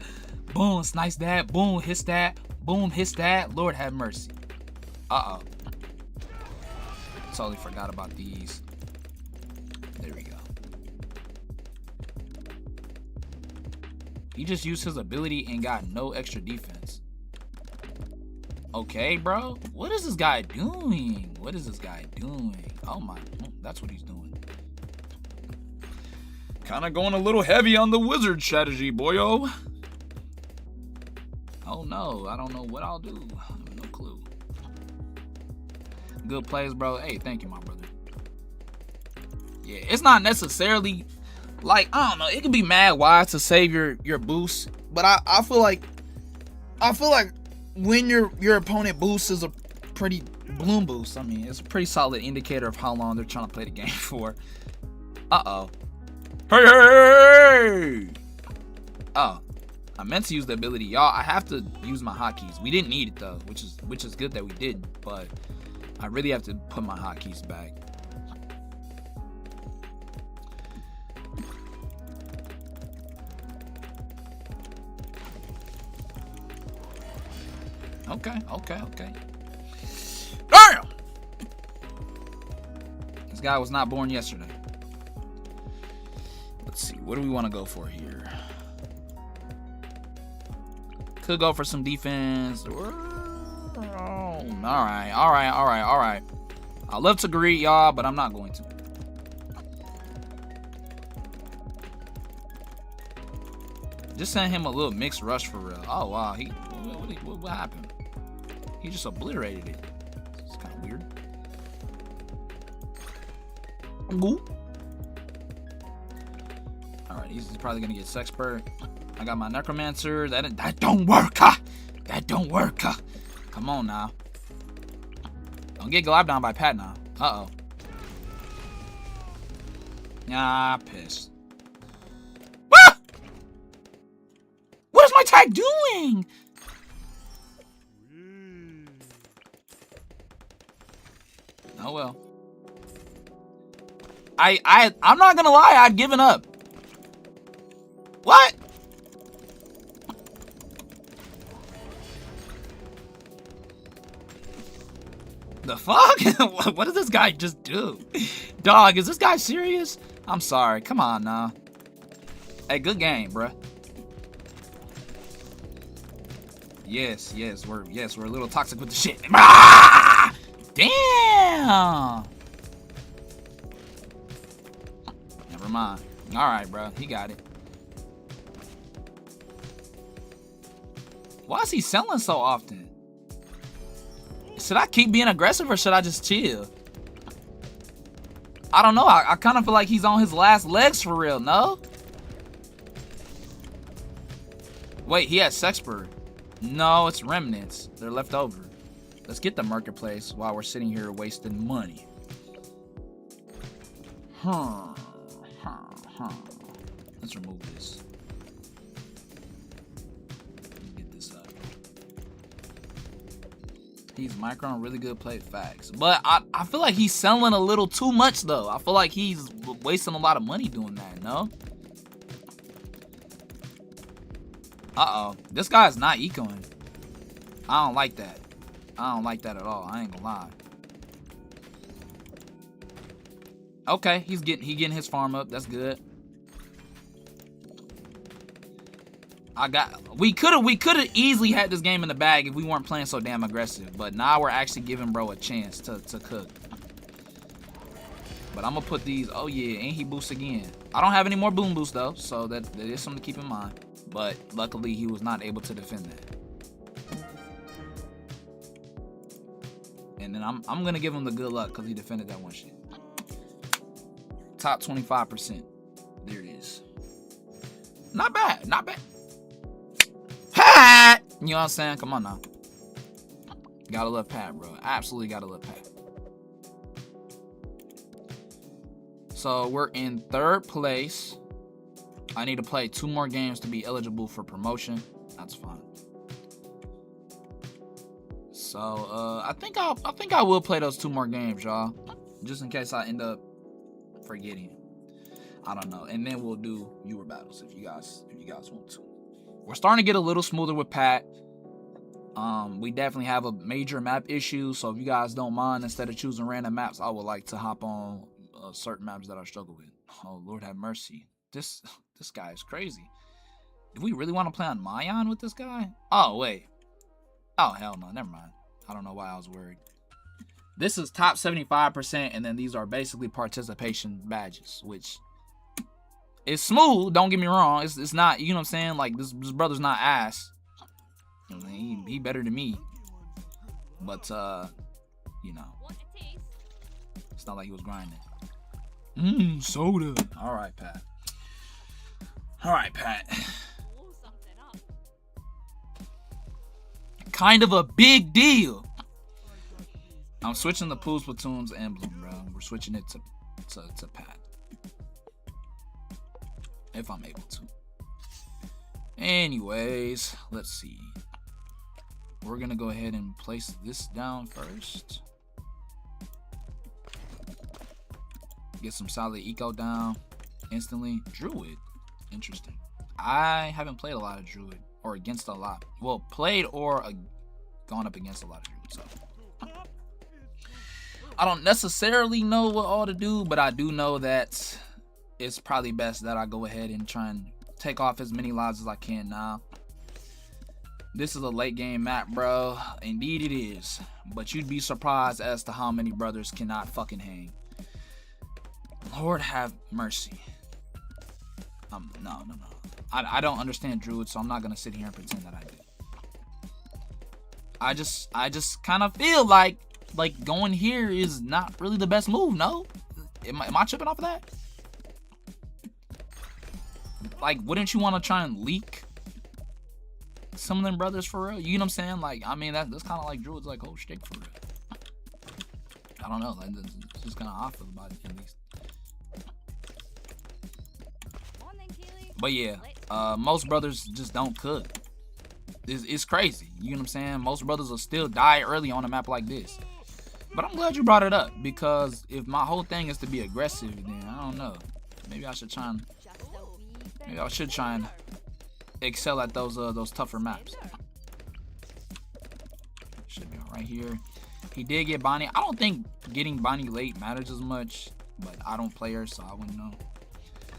Boom, snice that. Boom, hits that. Boom, hits that. Lord have mercy. Uh-oh. Totally forgot about these. There we go. He just used his ability and got no extra defense. Okay, bro. What is this guy doing? What is this guy doing? Oh my, that's what he's doing. Kind of going a little heavy on the wizard strategy, boyo. Oh no, I don't know what I'll do. I have no clue. Good plays, bro. Hey, thank you, my brother. Yeah, it's not necessarily like, I don't know, it can be mad wise to save your boost, but I feel like when your opponent boost is a pretty bloom boost, I mean, it's a pretty solid indicator of how long they're trying to play the game for. Uh-oh. Hey! Oh, I meant to use the ability. Y'all, I have to use my hotkeys. We didn't need it though, which is good that we didn't, but I really have to put my hotkeys back. Okay. Damn! This guy was not born yesterday. Let's see, what do we want to go for here? Could go for some defense. Alright. I love to greet y'all, but I'm not going to. Just send him a little mixed rush for real. Oh wow, what happened? He just obliterated it. It's kind of weird. Alright, he's probably gonna get Sexpert. I got my Necromancer. That don't work, huh? That don't work, huh? Come on now. Don't get glide down by Pat now. Uh-oh. Ah, pissed. Ah! What is my tag doing? Oh well. I'm not gonna lie, I'd given up. What? The fuck? What does this guy just do? Dog, is this guy serious? I'm sorry. Come on now. Hey, good game, bruh. Yes, we're a little toxic with the shit. Ah! Damn. Never mind. All right, bro. He got it. Why is he selling so often? Should I keep being aggressive or should I just chill? I don't know. I kind of feel like he's on his last legs for real, no? Wait, he has Sexpert. No, it's remnants. They're left over. Let's get the marketplace while we're sitting here wasting money. Let's remove this. Get this up. He's micro and really good play, facts. But I feel like he's selling a little too much though. I feel like he's wasting a lot of money doing that, no? Uh-oh. This guy's not ecoing. I don't like that. I don't like that at all. I ain't gonna lie. Okay, he getting his farm up. That's good. We could have easily had this game in the bag if we weren't playing so damn aggressive. But now we're actually giving bro a chance to cook. But I'm gonna put these. Oh yeah, and he boosts again. I don't have any more boom boost though, so that is something to keep in mind. But luckily he was not able to defend that. And then I'm gonna give him the good luck because he defended that one shit. Top 25%. There it is. Not bad. Not bad. Ha! You know what I'm saying? Come on now. Gotta love Pat, bro. Absolutely gotta love Pat. So we're in 3rd place. I need to play 2 more games to be eligible for promotion. That's fine. So I think I will play those 2 more games, y'all, just in case I end up forgetting. I don't know, and then we'll do viewer battles if you guys want to. We're starting to get a little smoother with Pat. We definitely have a major map issue, so if you guys don't mind, instead of choosing random maps, I would like to hop on certain maps that I struggle with. Oh, Lord have mercy. This guy is crazy. Do we really want to play on Mayan with this guy? Oh, wait. Oh, hell no. Never mind. I don't know why I was worried. This is top 75%, and then these are basically participation badges, which is smooth. Don't get me wrong. It's not, you know what I'm saying? Like, this brother's not ass. He better than me. But, you know. It's not like he was grinding. Soda. All right, Pat. All right, Pat. Kind of a big deal. I'm switching the Pools, Platoons, emblem, bro. We're switching it to Pat. If I'm able to. Anyways, let's see. We're gonna go ahead and place this down first. Get some solid eco down instantly. Druid. Interesting. I haven't played a lot of Druid. Or against a lot. Well, played or gone up against a lot of Druid. So I don't necessarily know what all to do, but I do know that it's probably best that I go ahead and try and take off as many lives as I can now. This is a late game map, bro. Indeed it is. But you'd be surprised as to how many brothers cannot fucking hang. Lord have mercy. No. I don't understand Druid, so I'm not gonna sit here and pretend that I do. I just kind of feel like going here is not really the best move. No, am I tripping off of that? Like, wouldn't you want to try and leak some of them brothers for real? You know what I'm saying? Like, I mean, that's kind of like Druid's like whole shtick for real. I don't know. Like, it's just kind of off about it at least. But yeah, most brothers just don't cook. It's crazy. You know what I'm saying? Most brothers will still die early on a map like this. But I'm glad you brought it up, because if my whole thing is to be aggressive, then I don't know. Maybe I should try and excel at those tougher maps. Should be right here. He did get Bonnie. I don't think getting Bonnie late matters as much, but I don't play her, so I wouldn't know.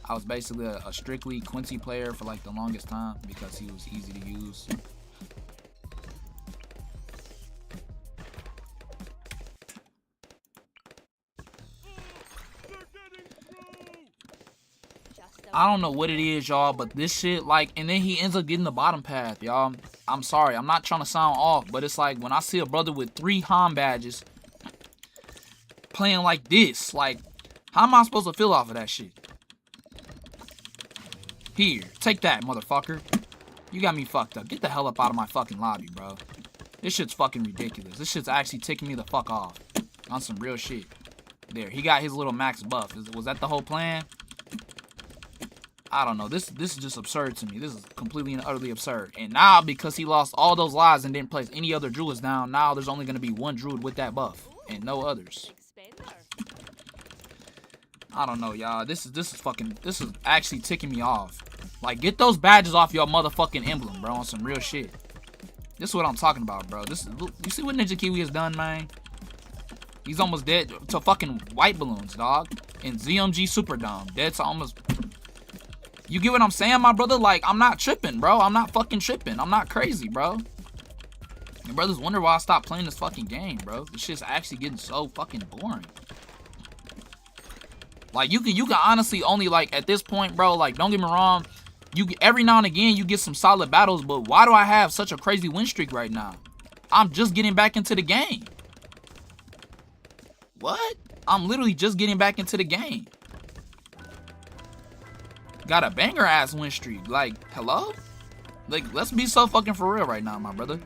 I was basically a strictly Quincy player for like the longest time because he was easy to use. I don't know what it is, y'all, but this shit, like, and then he ends up getting the bottom path, y'all. I'm sorry, I'm not trying to sound off, but it's like when I see a brother with 3 Han badges playing like this, like, how am I supposed to feel off of that shit? Here, take that, motherfucker. You got me fucked up. Get the hell up out of my fucking lobby, bro. This shit's fucking ridiculous. This shit's actually ticking me the fuck off. On some real shit. There, he got his little max buff. Was that the whole plan? I don't know. This is just absurd to me. This is completely and utterly absurd. And now, because he lost all those lives and didn't place any other druids down, now there's only going to be 1 druid with that buff. And no others. I don't know, y'all. This is actually ticking me off. Like, get those badges off your motherfucking emblem, bro, on some real shit. This is what I'm talking about, bro. You see what Ninja Kiwi has done, man? He's almost dead to fucking white balloons, dog. In ZMG Superdome. Dead to almost... You get what I'm saying, my brother? Like, I'm not tripping, bro. I'm not fucking tripping. I'm not crazy, bro. Your brothers wonder why I stopped playing this fucking game, bro. This shit's actually getting so fucking boring. Like, you can honestly only, like, at this point, bro, like, don't get me wrong, every now and again you get some solid battles, but why do I have such a crazy win streak right now? I'm just getting back into the game. What? I'm literally just getting back into the game. Got a banger ass win streak. Like, hello? Like, let's be so fucking for real right now, my brother.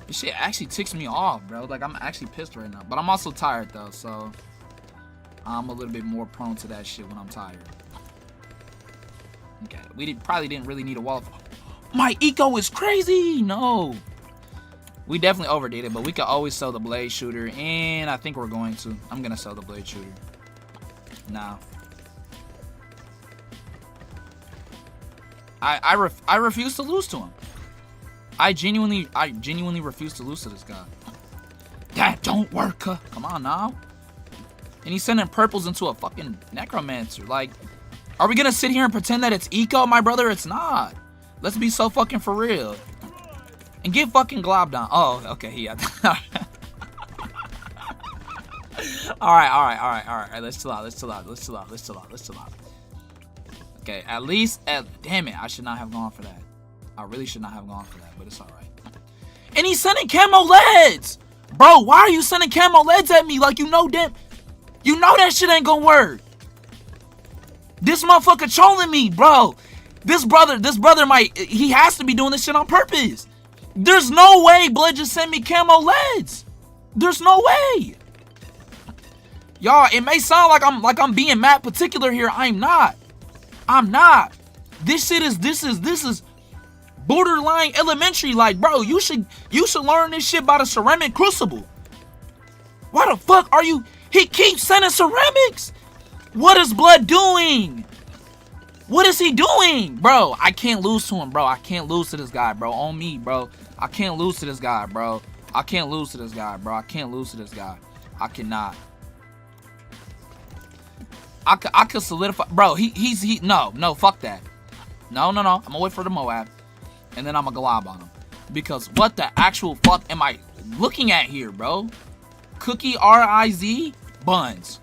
This shit actually ticks me off, bro. Like, I'm actually pissed right now. But I'm also tired, though, so I'm a little bit more prone to that shit when I'm tired. Okay, we probably didn't really need a wall. My eco is crazy! No. We definitely overdid it, but we could always sell the blade shooter, and I think we're going to. I'm gonna sell the blade shooter. Nah. I refuse to lose to him. I genuinely refuse to lose to this guy. That don't work. Come on now. And he's sending purples into a fucking necromancer. Like, are we gonna sit here and pretend that it's eco, my brother? It's not. Let's be so fucking for real. And get fucking globbed on. Oh, okay, yeah. Alright. Let's chill out. Okay, at least, damn it, I should not have gone for that. I really should not have gone for that, but it's alright. And he's sending camo leads! Bro, why are you sending camo leads at me? Like, you know that shit ain't gonna work. This motherfucker trolling me, bro. This brother he has to be doing this shit on purpose. There's no way Blood just sent me camo leads. There's no way. Y'all, it may sound like I'm being mad particular here. I'm not. This is borderline elementary. Like, bro, you should learn this shit by the ceramic crucible. Why the fuck are you? He keeps sending ceramics. What is Blood doing? What is he doing? Bro, I can't lose to him, bro. I can't lose to this guy, bro. On me, bro. I can't lose to this guy, bro. I cannot. I could solidify. Bro, no, fuck that. No. I'm gonna wait for the Moab. And then I'm gonna glob on him. Because what the actual fuck am I looking at here, bro? Cookie RIZ buns.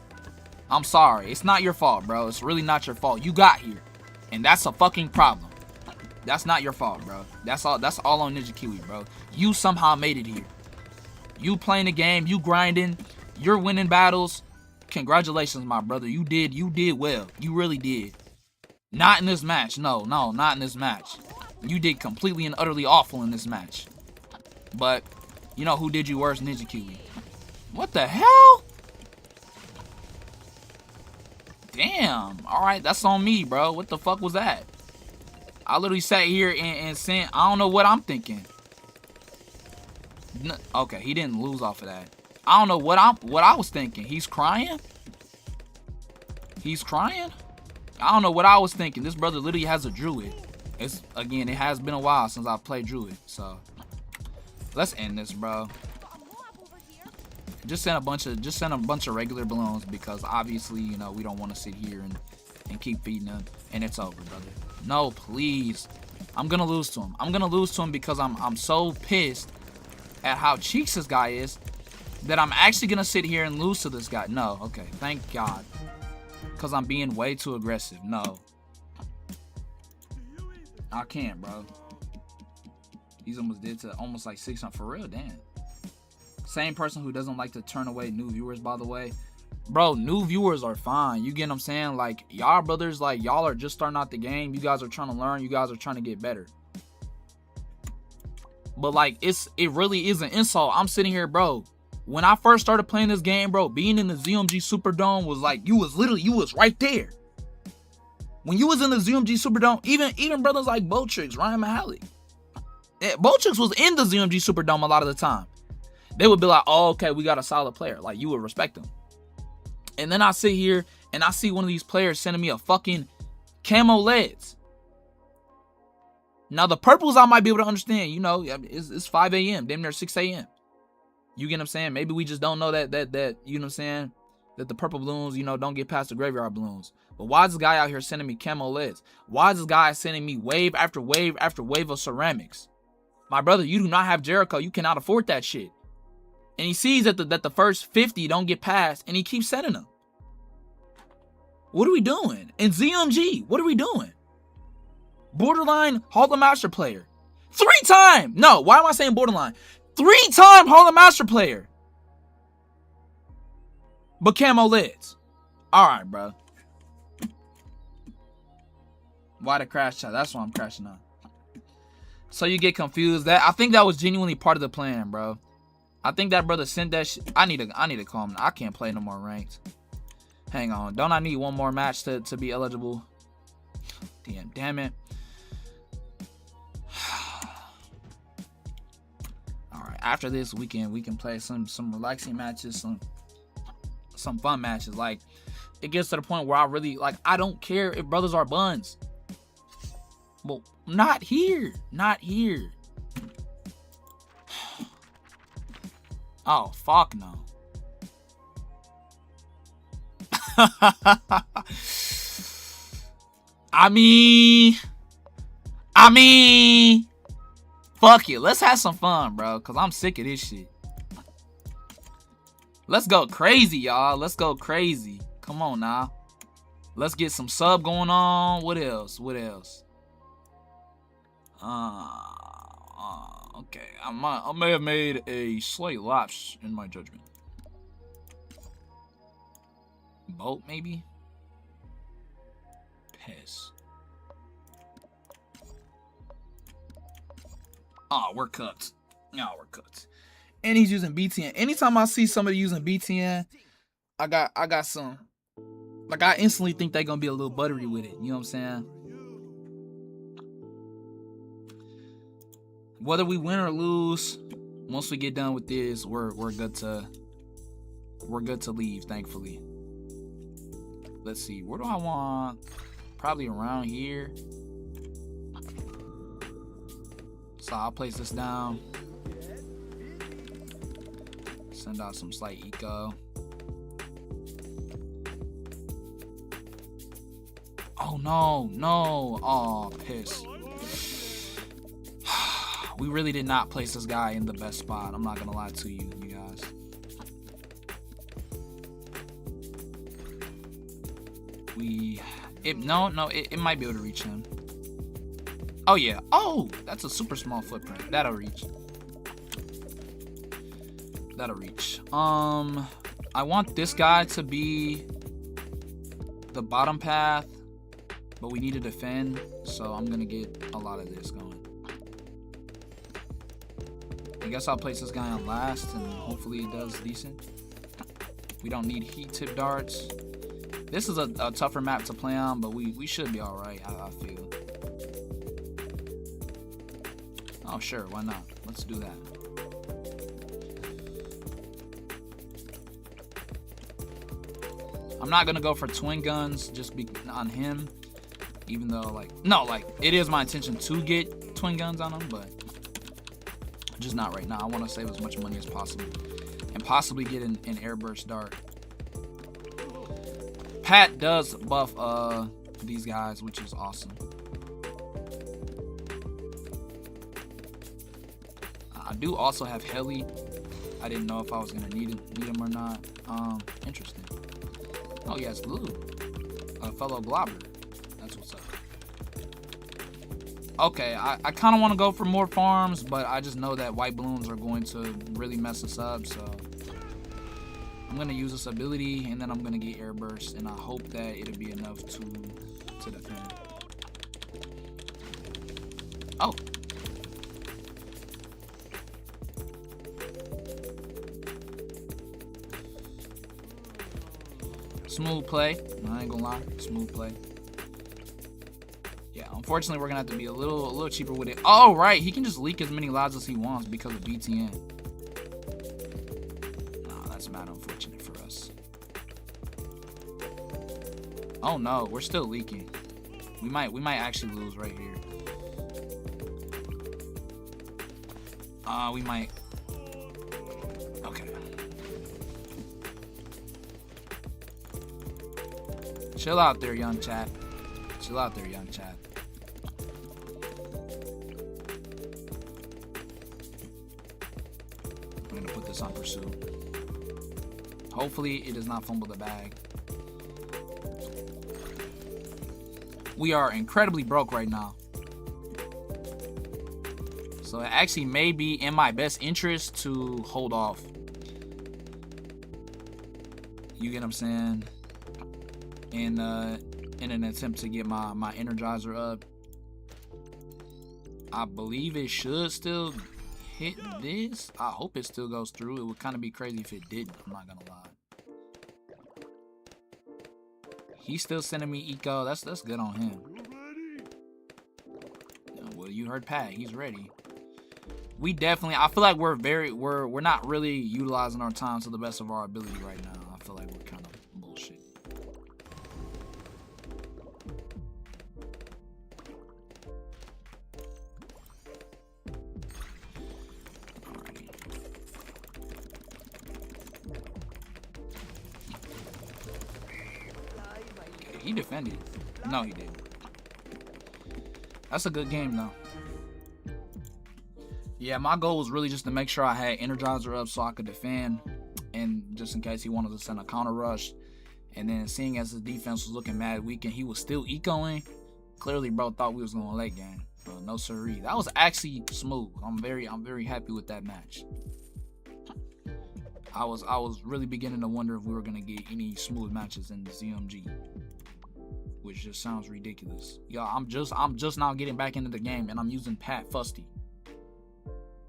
I'm sorry. It's not your fault, bro. It's really not your fault. You got here. And that's a fucking problem. That's not your fault, bro. That's all on Ninja Kiwi, bro. You somehow made it here. You playing the game, you grinding, you're winning battles. Congratulations, my brother. You did well. You really did. Not in this match. No, not in this match. You did completely and utterly awful in this match. But you know who did you worse? Ninja Kiwi. What the hell? Damn. Alright, that's on me, bro. What the fuck was that? I literally sat here and sent, I don't know what I'm thinking. Okay, he didn't lose off of that. I don't know what I was thinking. He's crying? I don't know what I was thinking. This brother literally has a druid. It has been a while since I've played druid. So let's end this, bro. Just send a bunch of regular balloons because obviously, you know, we don't want to sit here and keep feeding them, and it's over, brother. No, please. I'm gonna lose to him. Because I'm so pissed at how cheeks this guy is that I'm actually gonna sit here and lose to this guy. No, okay, thank God. Because I'm being way too aggressive. No. I can't, bro. He's almost did to almost like 600 for real, damn. Same person who doesn't like to turn away new viewers, by the way. Bro, new viewers are fine. You get what I'm saying? Like, y'all brothers, like, y'all are just starting out the game. You guys are trying to learn. You guys are trying to get better. But, like, it really is an insult. I'm sitting here, bro. When I first started playing this game, bro, being in the ZMG Superdome was like, you was right there. When you was in the ZMG Superdome, even brothers like Botrix, Ryan Mahalik. Botrix was in the ZMG Superdome a lot of the time. They would be like, oh, okay, we got a solid player. Like, you would respect them. And then I sit here and I see one of these players sending me a fucking camo leads. Now, the purples I might be able to understand. You know, it's 5 a.m. Damn near 6 a.m. You get what I'm saying? Maybe we just don't know that you know what I'm saying? That the purple balloons, you know, don't get past the graveyard balloons. But why is this guy out here sending me camo leads? Why is this guy sending me wave after wave after wave of ceramics? My brother, you do not have Jericho. You cannot afford that shit. And he sees that the first 50 don't get past, and he keeps sending them. What are we doing? In ZMG, what are we doing? Borderline Hall of Master player. 3-time! No, why am I saying borderline? 3-time Hall of Master player. But camo lids. Alright, bro. Why the crash chat? That's why I'm crashing out. So you get confused. I think that was genuinely part of the plan, bro. I think that brother sent that shit. I need to call him. I can't play no more ranked. Hang on. Don't I need one more match to be eligible? Damn it. Alright, after this weekend we can play some relaxing matches, some fun matches. Like, it gets to the point where I really, like, I don't care if brothers are buns. Well, not here. Not here. Oh, fuck no. I mean, fuck it. Let's have some fun, bro, because I'm sick of this shit. Let's go crazy, y'all. Let's go crazy. Come on now. Let's get some sub going on. What else? What else? Okay. I may have made a slight lapse in my judgment. Boat, maybe? Piss. Oh, we're cooked. No, we're cooked. And he's using BTN. Anytime I see somebody using BTN, I got some. Like, I instantly think they're gonna be a little buttery with it. You know what I'm saying? Whether we win or lose, once we get done with this, we're good to leave, thankfully. Let's see, where do I want? Probably around here. So I'll place this down. Send out some slight eco. Oh no. Oh, piss. We really did not place this guy in the best spot. I'm not gonna lie to you guys. It might be able to reach him. Oh yeah. Oh, that's a super small footprint. That'll reach. I want this guy to be the bottom path, but we need to defend, so I'm gonna get a lot of this going. I guess I'll place this guy on last, and hopefully it does decent. We don't need heat tip darts. This is a tougher map to play on, but we should be alright, I feel. Oh sure, why not? Let's do that. I'm not gonna go for twin guns just on him, even though it is my intention to get twin guns on him, but just not right now. I want to save as much money as possible and possibly get an airburst dart. Pat does buff these guys, which is awesome. I do also have heli. I didn't know if I was gonna need him or not. Interesting. Oh yeah, it's Blue, a fellow blobber. That's what's up. Okay, I kind of want to go for more farms, but I just know that white balloons are going to really mess us up, so I'm going to use this ability, and then I'm going to get air burst, and I hope that it'll be enough to defend. Oh. Smooth play. I ain't gonna lie. Smooth play. Yeah, unfortunately, we're gonna have to be a little cheaper with it. Oh, right, he can just leak as many lives as he wants because of BTN. Nah, that's mad unfortunate for us. Oh no, we're still leaking. We might actually lose right here. We might. Okay. Chill out there, young chat. Chill out there, young chat. I'm gonna put this on pursuit. Hopefully, it does not fumble the bag. We are incredibly broke right now. So it actually may be in my best interest to hold off. You get what I'm saying? And in an attempt to get my Energizer up. I believe it should still hit this. I hope it still goes through. It would kind of be crazy if it didn't. I'm not gonna lie. He's still sending me eco. That's good on him. Yeah, well, you heard Pat. He's ready. We definitely. I feel like we're not really utilizing our time to the best of our ability right now. I feel like we're kind of bullshit. He defended. No, he didn't. That's a good game, though. Yeah, my goal was really just to make sure I had Energizer up so I could defend, and just in case he wanted to send a counter rush. And then seeing as his defense was looking mad weak and he was still ecoing, clearly bro thought we was going late game. No siree. That was actually smooth. I'm very happy with that match. I was really beginning to wonder if we were gonna get any smooth matches in the ZMG, which just sounds ridiculous. Y'all, I'm just now getting back into the game and I'm using Pat Fusty.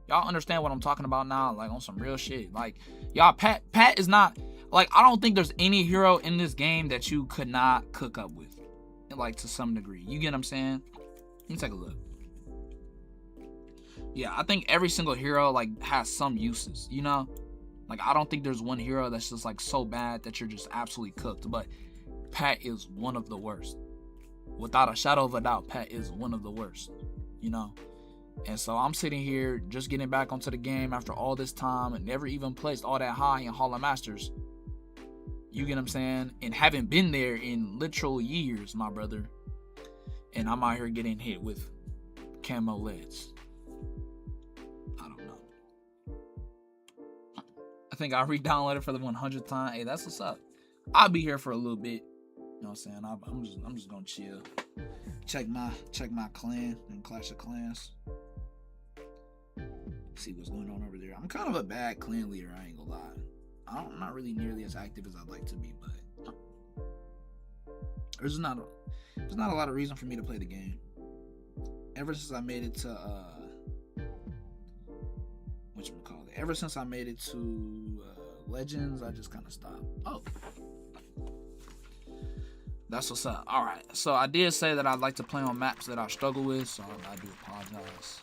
Y'all understand what I'm talking about now? Like on some real shit. Like y'all, Pat is not like, I don't think there's any hero in this game that you could not cook up with, like to some degree. You get what I'm saying? Let me take a look. Yeah, I think every single hero like has some uses, you know? Like I don't think there's one hero that's just like so bad that you're just absolutely cooked, but Pat is one of the worst. Without a shadow of a doubt, Pat is one of the worst, you know? And so I'm sitting here just getting back onto the game after all this time and never even placed all that high in Hall of Masters. You get what I'm saying? And haven't been there in literal years, my brother. And I'm out here getting hit with camo LEDs. I don't know. I think I re-downloaded for the 100th time. Hey, that's what's up. I'll be here for a little bit. You know what I'm saying? I'm just gonna chill. Check my clan and Clash of Clans. See what's going on over there. I'm kind of a bad clan leader, I ain't gonna lie. I'm not really nearly as active as I'd like to be, but there's not a lot of reason for me to play the game. Ever since I made it to ever since I made it to Legends, I just kind of stopped. Oh, that's what's up. All right, so I did say that I'd like to play on maps that I struggle with, so I do apologize.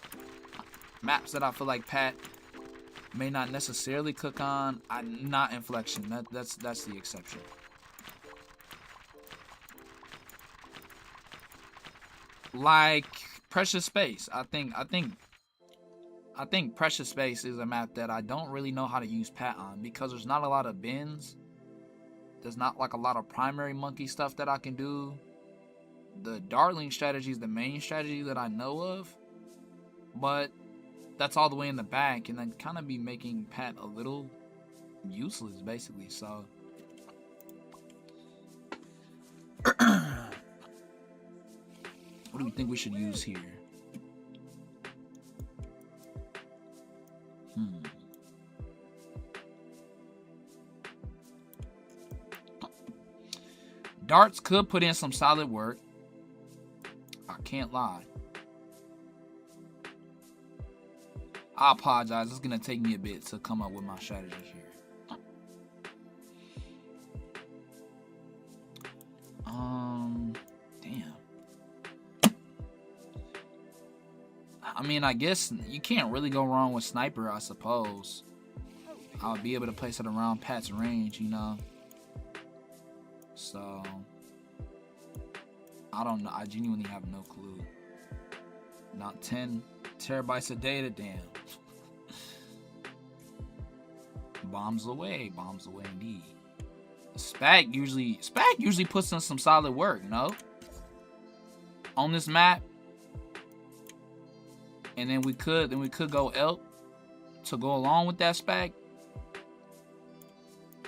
Maps that I feel like Pat may not necessarily cook on. Not Inflection. That's the exception. Like Precious Space. I think Precious Space is a map that I don't really know how to use Pat on because there's not a lot of bins. There's not like a lot of primary monkey stuff that I can do. The Darling strategy is the main strategy that I know of, but that's all the way in the back, and then kind of be making Pat a little useless, basically. So, what do we think we should use here? Darts could put in some solid work. I can't lie. I apologize. It's going to take me a bit to come up with my strategy here. Damn. I mean, I guess you can't really go wrong with Sniper, I suppose. I'll be able to place it around Pat's range, you know. So, I don't know. I genuinely have no clue. Not 10 terabytes of data, damn. Bombs away indeed. Spag usually puts in some solid work, no? On this map. And then we could go Elk to go along with that Spag.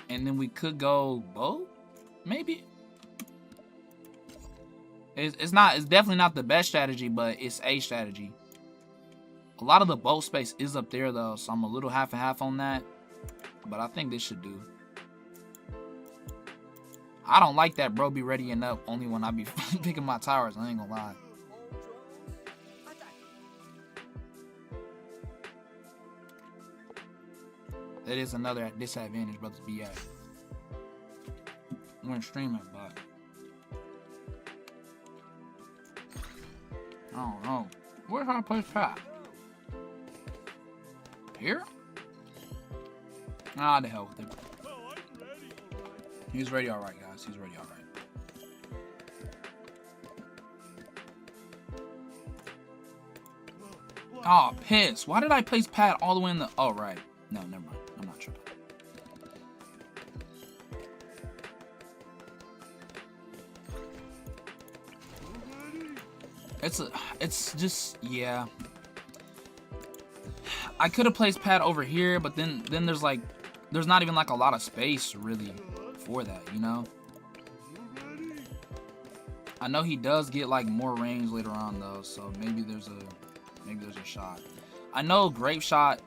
And then we could go Bow, maybe. It's definitely not the best strategy, but it's a strategy. A lot of the boat space is up there though, so I'm a little half and half on that. But I think this should do. I don't like that bro be readying up only when I be picking my towers. I ain't gonna lie. That is another disadvantage brothers be at when streaming, but I don't know. Where's our place Pat? Here? Ah, the hell with him. He's ready alright, guys. He's ready alright. Oh, piss. Why did I place Pat all the way in the... Oh, right. No, never mind. I'm not tripping. It's just, yeah. I could have placed Pat over here, but then there's like, there's not even like a lot of space really for that, you know? I know he does get like more range later on though, so maybe there's a shot. I know Grape Shot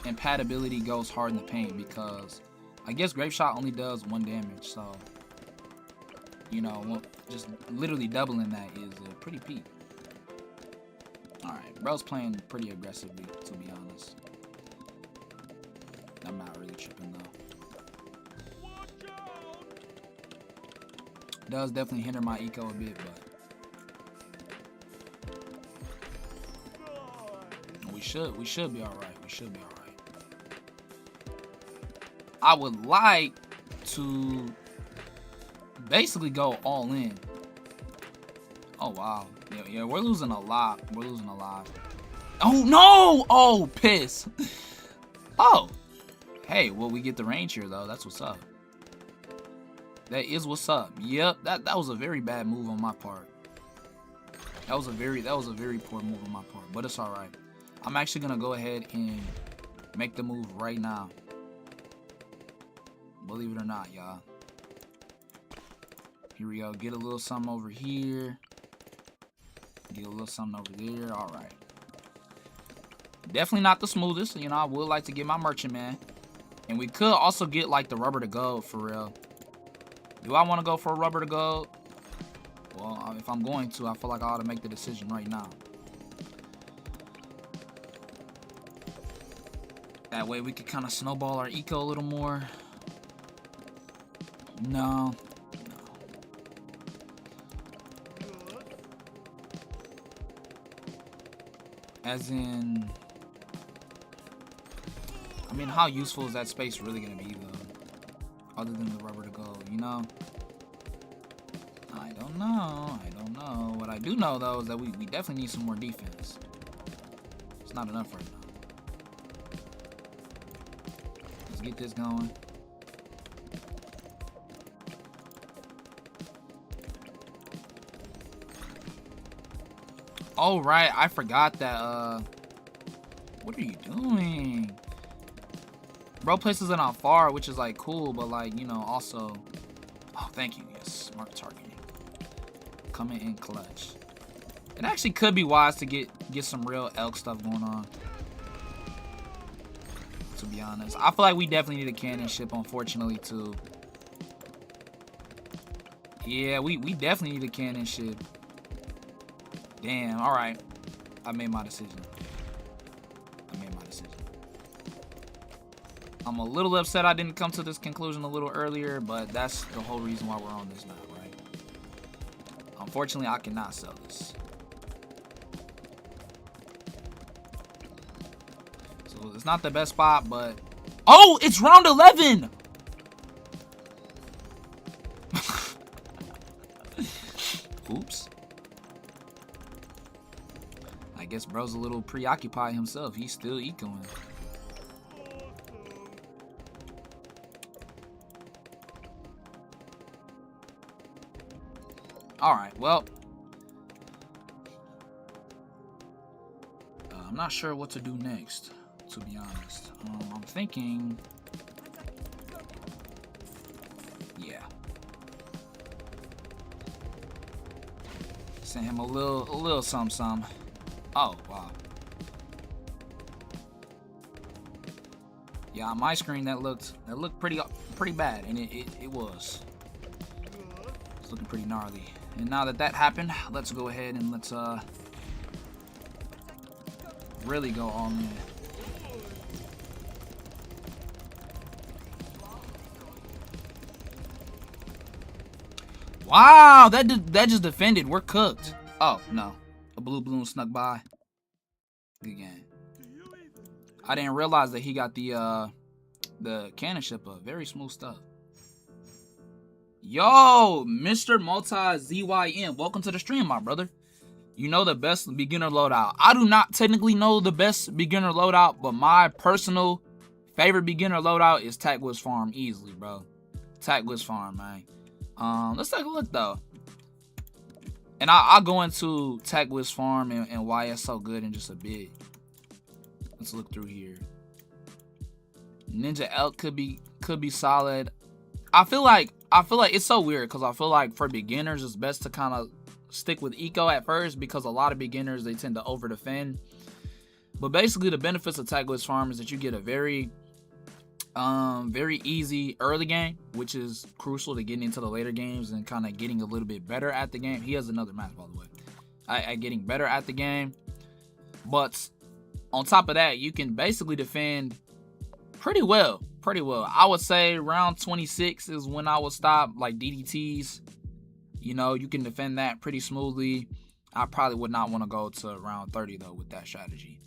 and Pat ability goes hard in the paint because I guess Grape Shot only does 1 damage, so you know, just literally doubling that is a pretty peak. Alright, bro's playing pretty aggressively, to be honest. I'm not really tripping though. Does definitely hinder my eco a bit, but we should be alright. We should be alright. I would like to basically go all in. Oh wow. Yeah, we're losing a lot. We're losing a lot. Oh no! Oh, piss. Oh. Hey, well we get the range here though. That's what's up. That is what's up. Yep, that was a very bad move on my part. That was a very poor move on my part, but it's all right. I'm actually gonna go ahead and make the move right now. Believe it or not, y'all. Here we go. Get a little something over here. Get a little something over there. All right. Definitely not the smoothest. You know, I would like to get my merchant man, and we could also get like the rubber to gold for real. Do I want to go for a rubber to gold? Well, if I'm going to, I feel like I ought to make the decision right now. That way we could kind of snowball our eco a little more. No. As in, I mean, how useful is that space really going to be, though? Other than the rubber to go, you know? I don't know. What I do know, though, is that we definitely need some more defense. It's not enough right now. Let's get this going. Oh, right. I forgot that, what are you doing? Bro places it on far, which is, like, cool, but, like, you know, also... Oh, thank you. Yes, smart targeting. Coming in clutch. It actually could be wise to get some real elk stuff going on. To be honest. I feel like we definitely need a cannon ship, unfortunately, too. Yeah, we definitely need a cannon ship. Damn, alright. I made my decision. I'm a little upset I didn't come to this conclusion a little earlier, but that's the whole reason why we're on this now, right? Unfortunately, I cannot sell this. So it's not the best spot, but... Oh, it's round 11! Oops. I guess bro's a little preoccupied himself. He's still ecoing. Alright, well. I'm not sure what to do next, to be honest. I'm thinking... Yeah. Send him a little something. Oh, wow. Yeah, on my screen that looked pretty bad, and it was. It's looking pretty gnarly. And now that that happened, let's go ahead and let's really go all in. Wow, that just defended. We're cooked. Oh no, a blue balloon snuck by. Good game. I didn't realize that he got the cannon ship up. Very smooth stuff. Yo, Mr. Multi ZYM, welcome to the stream, my brother. You know the best beginner loadout. I do not technically know the best beginner loadout, but my personal favorite beginner loadout is Tackwoods Farm, easily, bro. Tackwoods Farm, man. Let's take a look though. And I'll go into Tackwoods Farm and why it's so good in just a bit. Let's look through here. Ninja Elk could be solid. I feel like it's so weird because I feel like for beginners it's best to kind of stick with eco at first, because a lot of beginners, they tend to over defend. But basically the benefits of Tackwoods Farm is that you get a very easy early game, which is crucial to getting into the later games and kind of getting a little bit better at the game. He has another match, by the way. At getting better at the game. But on top of that, you can basically defend pretty well. I would say round 26 is when I would stop, like DDTs. You know, you can defend that pretty smoothly. I probably would not want to go to round 30 though with that strategy.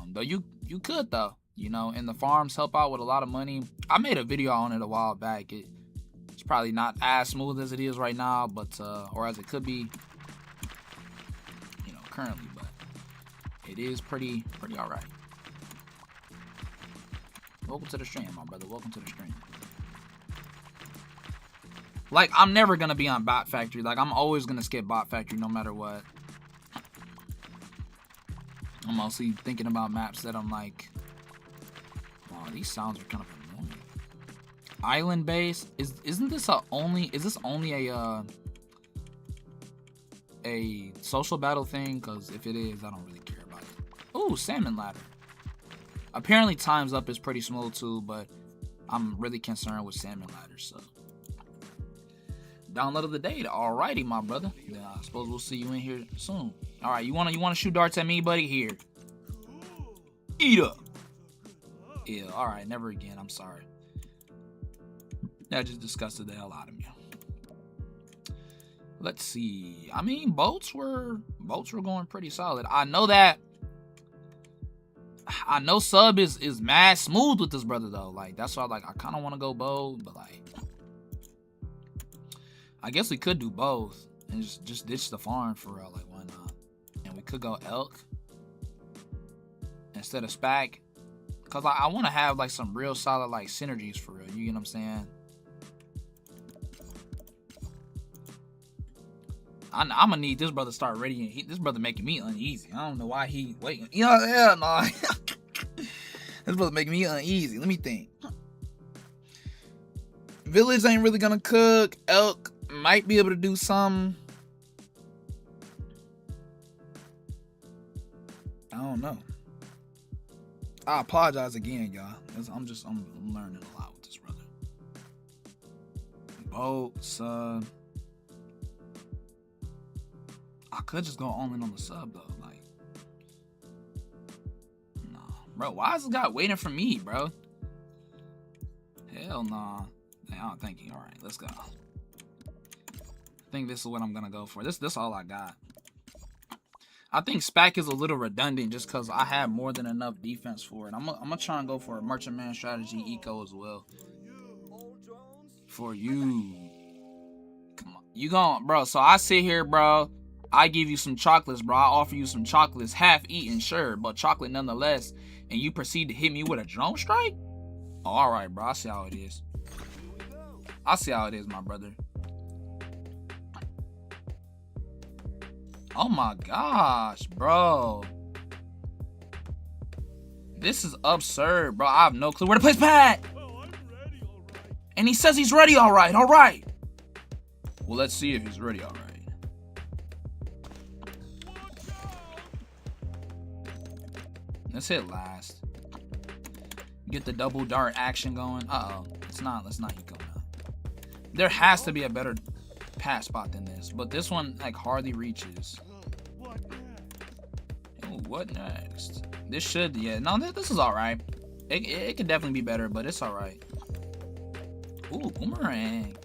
Though you could though, you know, and the farms help out with a lot of money. I made a video on it a while back. It's probably not as smooth as it is right now, but or as it could be, you know, currently, but it is pretty all right. Welcome to the stream, my brother. Welcome to the stream. Like, I'm never gonna be on Bot Factory. Like, I'm always gonna skip Bot Factory no matter what. I'm mostly thinking about maps that I'm like, oh, these sounds are kind of annoying. Island base isn't this only a social battle thing? Because if it is, I don't really care about it. Ooh, salmon ladder. Apparently times up is pretty smooth too, but I'm really concerned with salmon ladders. So download of the day. Alrighty, my brother. Then I suppose we'll see you in here soon. All right, you wanna shoot darts at me, buddy? Here, eat up. Yeah. All right, never again. I'm sorry. That just disgusted the hell out of me. Let's see. I mean, boats were going pretty solid. I know sub is mad smooth with this brother though. Like, that's why I kind of want to go bold, but like, I guess we could do both and just ditch the farm for real. Like, why not? And we could go elk instead of spac, cause I want to have like some real solid like synergies for real. You get what I'm saying? I'm gonna need this brother to start ready. This brother making me uneasy. I don't know why he waiting. You know, hell no. This brother making me uneasy. Let me think. Village ain't really gonna cook. Elk might be able to do some. I don't know. I apologize again, y'all. I'm learning a lot with this brother. Boats. I could just go all in on the sub though. Like, nah, bro. Why is this guy waiting for me, bro? Hell nah. Thank you. All right, let's go. I think this is what I'm gonna go for. This all I got. I think SPAC is a little redundant just because I have more than enough defense for it. I'm gonna try and go for a merchantman strategy eco as well. For you. Come on. You gon', bro. So I sit here, bro. I give you some chocolates, bro. I offer you some chocolates, half eaten, sure, but chocolate nonetheless. And you proceed to hit me with a drone strike? Oh, all right, bro. I see how it is. I see how it is, my brother. Oh my gosh, bro. This is absurd, bro. I have no clue where to place Pat. And he says he's ready, all right, all right. Well, let's see if he's ready, all right. Let's hit last. Get the double dart action going. Uh-oh. Let's not eco now. There has to be a better pat spot than this, but this one like hardly reaches. Ooh, what next? This should, yeah, no, this is all right. It could definitely be better, but it's all right. Ooh, boomerang.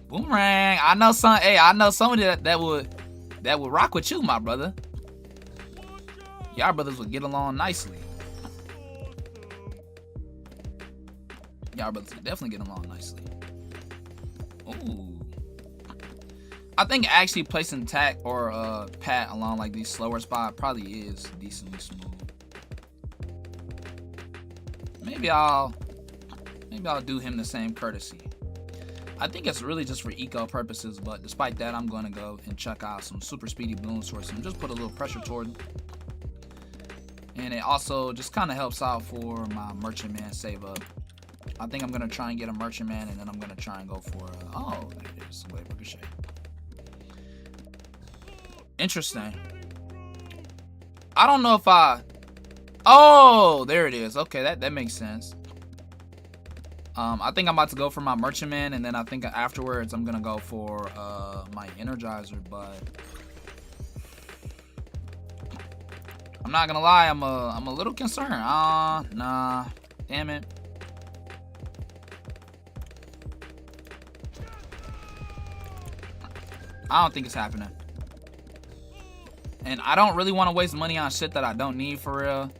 Boomerang. I know some. Hey, I know somebody that would rock with you, my brother. Y'all brothers would get along nicely. Y'all brothers would definitely get along nicely. Ooh. I think actually placing tack or pat along like these slower spots probably is decently smooth. Maybe I'll do him the same courtesy. I think it's really just for eco purposes, but despite that, I'm going to go and check out some super speedy Bloons for him. Just put a little pressure toward him. And it also just kind of helps out for my merchant man save up. I think I'm going to try and get a merchant man, and then I'm going to try and go for oh, there it is. Wait, ricochet. Interesting. I don't know if oh, there it is. Okay, that makes sense. I think I'm about to go for my merchant man, and then I think afterwards I'm gonna go for my energizer. But I'm not gonna lie, I'm a little concerned. Nah, damn it. I don't think it's happening, and I don't really want to waste money on shit that I don't need for real.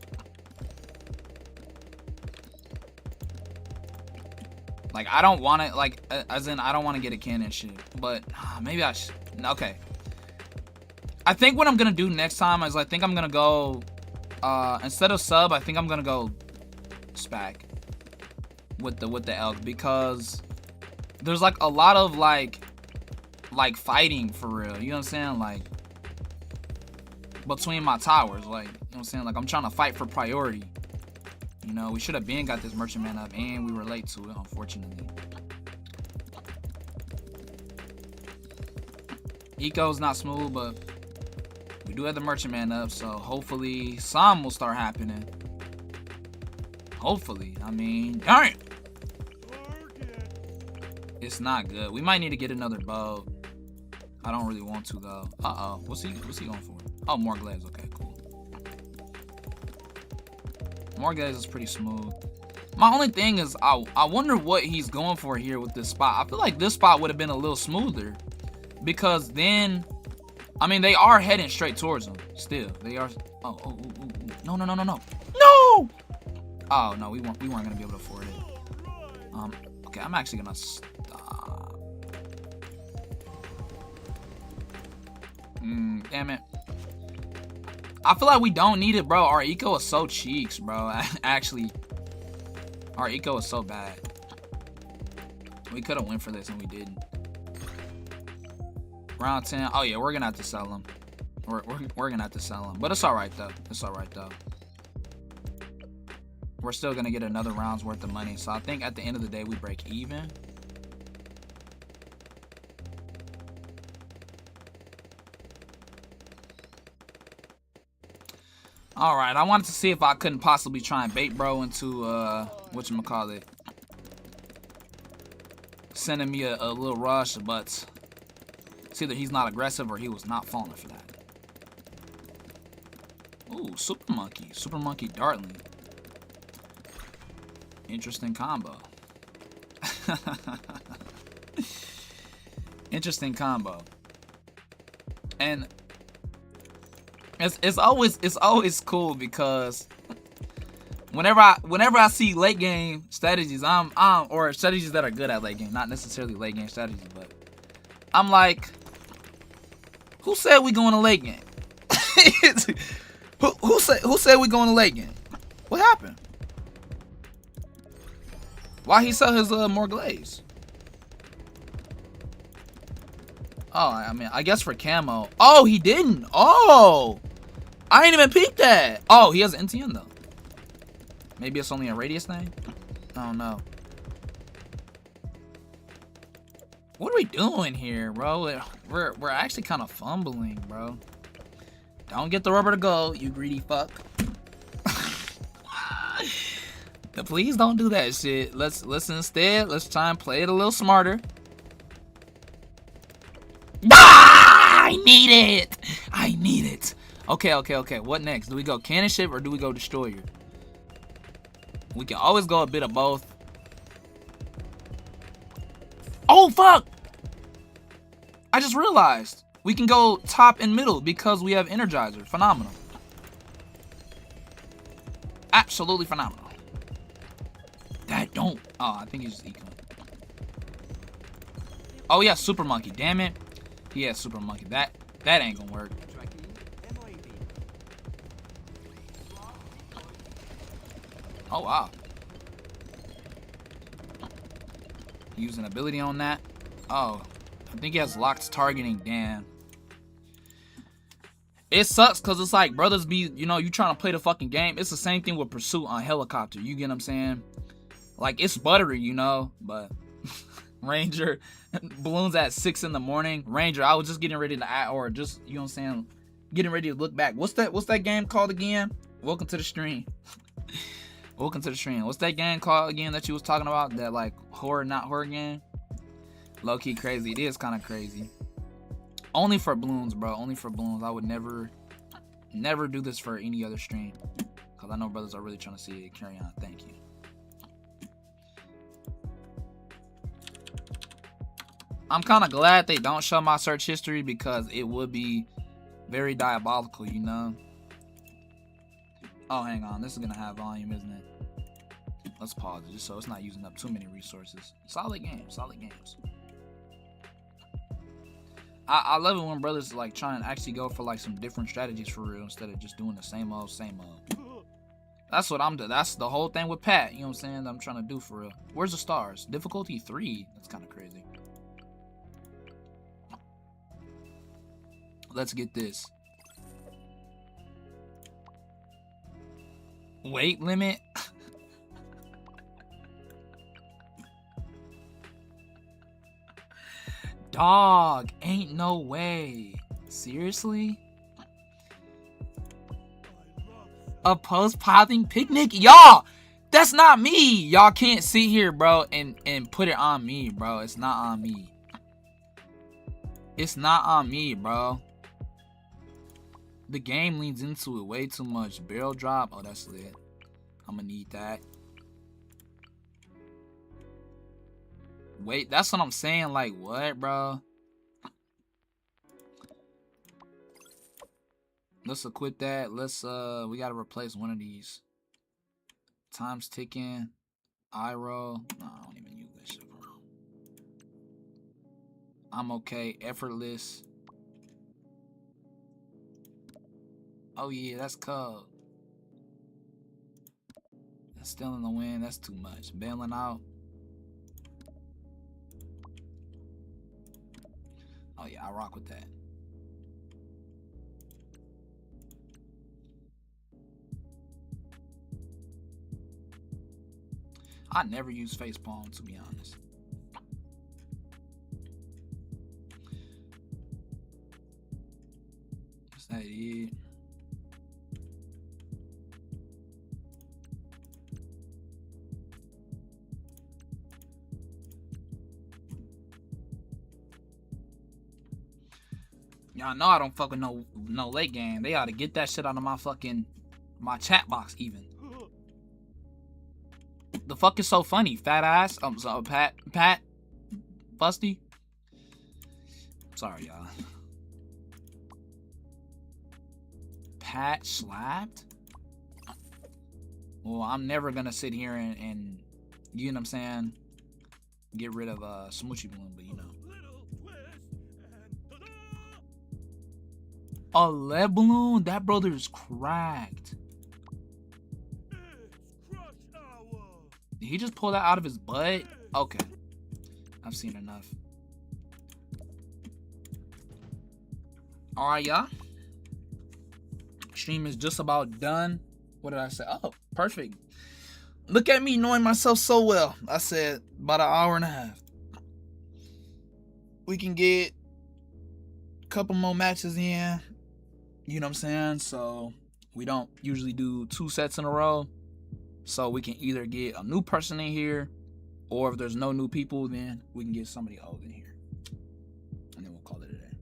Like, I don't want to, like, as in, I don't want to get a cannon shit. But, maybe I should. Okay. I think what I'm going to do next time is I think I'm going to go, instead of sub, I think I'm going to go SPAC with the elk. Because there's, like, a lot of, like fighting for real. You know what I'm saying? Like, between my towers. Like, you know what I'm saying? Like, I'm trying to fight for priority. You know, we should have been got this merchant man up, and we were late to it, unfortunately. Eco's not smooth, but we do have the merchant man up, so hopefully some will start happening. Hopefully. I mean, darn it. It's not good. We might need to get another bow. I don't really want to though. Uh-oh. What's he going for? Oh, more glaze. Okay, cool. More glaze is pretty smooth. My only thing is, I wonder what he's going for here with this spot. I feel like this spot would have been a little smoother, because then, I mean, they are heading straight towards him. Still, they are. Oh, no. No! Oh no, we weren't gonna be able to afford it. Okay, I'm actually gonna stop. Damn it. I feel like we don't need it, bro. Our eco is so cheeks, bro. Actually, our eco is so bad. We could have went for this and we didn't. Round 10. Oh yeah, we're gonna have to sell them. We're gonna have to sell them, but it's all right though. It's all right though. We're still gonna get another round's worth of money. So I think at the end of the day we break even. All right, I wanted to see if I couldn't possibly try and bait bro into whatchamacallit, sending me a little rush, but it's either he's not aggressive or he was not falling for that. Ooh, super monkey dartling. Interesting combo. Interesting combo. And it's always cool because whenever I see late game strategies, or strategies that are good at late game, not necessarily late game strategies, but I'm like, who said we going to late game? who said we going to late game? What happened? Why he sell his more glaze? Oh, I mean, I guess for camo. Oh, he didn't. Oh, I ain't even peeked that. Oh, he has an NTN though. Maybe it's only a radius thing. I don't know. What are we doing here, bro? We're actually kind of fumbling, bro. Don't get the rubber to go, you greedy fuck. Please don't do that shit. Let's instead, let's try and play it a little smarter. Ah, I need it. I need it. Okay. What next? Do we go cannon ship or do we go destroyer? We can always go a bit of both. Oh, fuck. I just realized we can go top and middle because we have Energizer. Phenomenal. Absolutely phenomenal. That don't. Oh, I think he's just eco. Oh, yeah, Super Monkey. Damn it. He has Super Monkey. That ain't gonna work. Oh, wow. Use an ability on that. Oh, I think he has locked targeting. Damn. It sucks because it's like brothers be, you know, you trying to play the fucking game. It's the same thing with Pursuit on helicopter. You get what I'm saying? Like, it's buttery, you know, but Ranger, Bloons at 6 in the morning. Ranger, I was just getting ready to add, or just, you know what I'm saying, getting ready to look back. What's that game called again? Welcome to the stream. Welcome to the stream. What's that game called again that you was talking about? That like horror, not horror game? Low key crazy. It is kind of crazy. Only for Bloons, bro. Only for Bloons. I would never do this for any other stream. Because I know brothers are really trying to see it carry on. Thank you. I'm kind of glad they don't show my search history because it would be very diabolical, you know? Oh, hang on. This is going to have volume, isn't it? Let's pause it just so it's not using up too many resources. Solid games. Solid games. I love it when brothers like try and actually go for like some different strategies for real instead of just doing the same old. That's what I'm doing. That's the whole thing with Pat. You know what I'm saying? I'm trying to do for real. Where's the stars? Difficulty 3. That's kind of crazy. Let's get this. Weight limit. Dog, ain't no way. Seriously? A post-popping picnic? Y'all, that's not me. Y'all can't sit here, bro, and put it on me, bro. It's not on me. It's not on me, bro. The game leans into it way too much. Barrel drop. Oh, that's lit. I'm gonna need that. Wait, that's what I'm saying. Like, what, bro? Let's equip that. Let's, we gotta replace one of these. Time's ticking. Eye roll. No, I don't even use that shit, bro. I'm okay. Effortless. Oh, yeah, that's cold. That's still in the wind. That's too much. Bailing out. Oh, yeah, I rock with that. I never use facepalm, to be honest. Is that it? Y'all know I don't fuck with no late game. They ought to get that shit out of my chat box even. The fuck is so funny? Fat ass. So Pat, Busty. Sorry, y'all. Pat slapped? Well, I'm never gonna sit here and you know what I'm saying, get rid of Smoochy Bloon, but you know. A lead balloon? That brother is cracked. Did he just pull that out of his butt? Okay. I've seen enough. Alright, y'all. Stream is just about done. What did I say? Oh, perfect. Look at me knowing myself so well. I said about an hour and a half. We can get a couple more matches in. You know what I'm saying? So we don't usually do 2 sets in a row. So we can either get a new person in here, or if there's no new people, then we can get somebody old in here. And then we'll call it a day.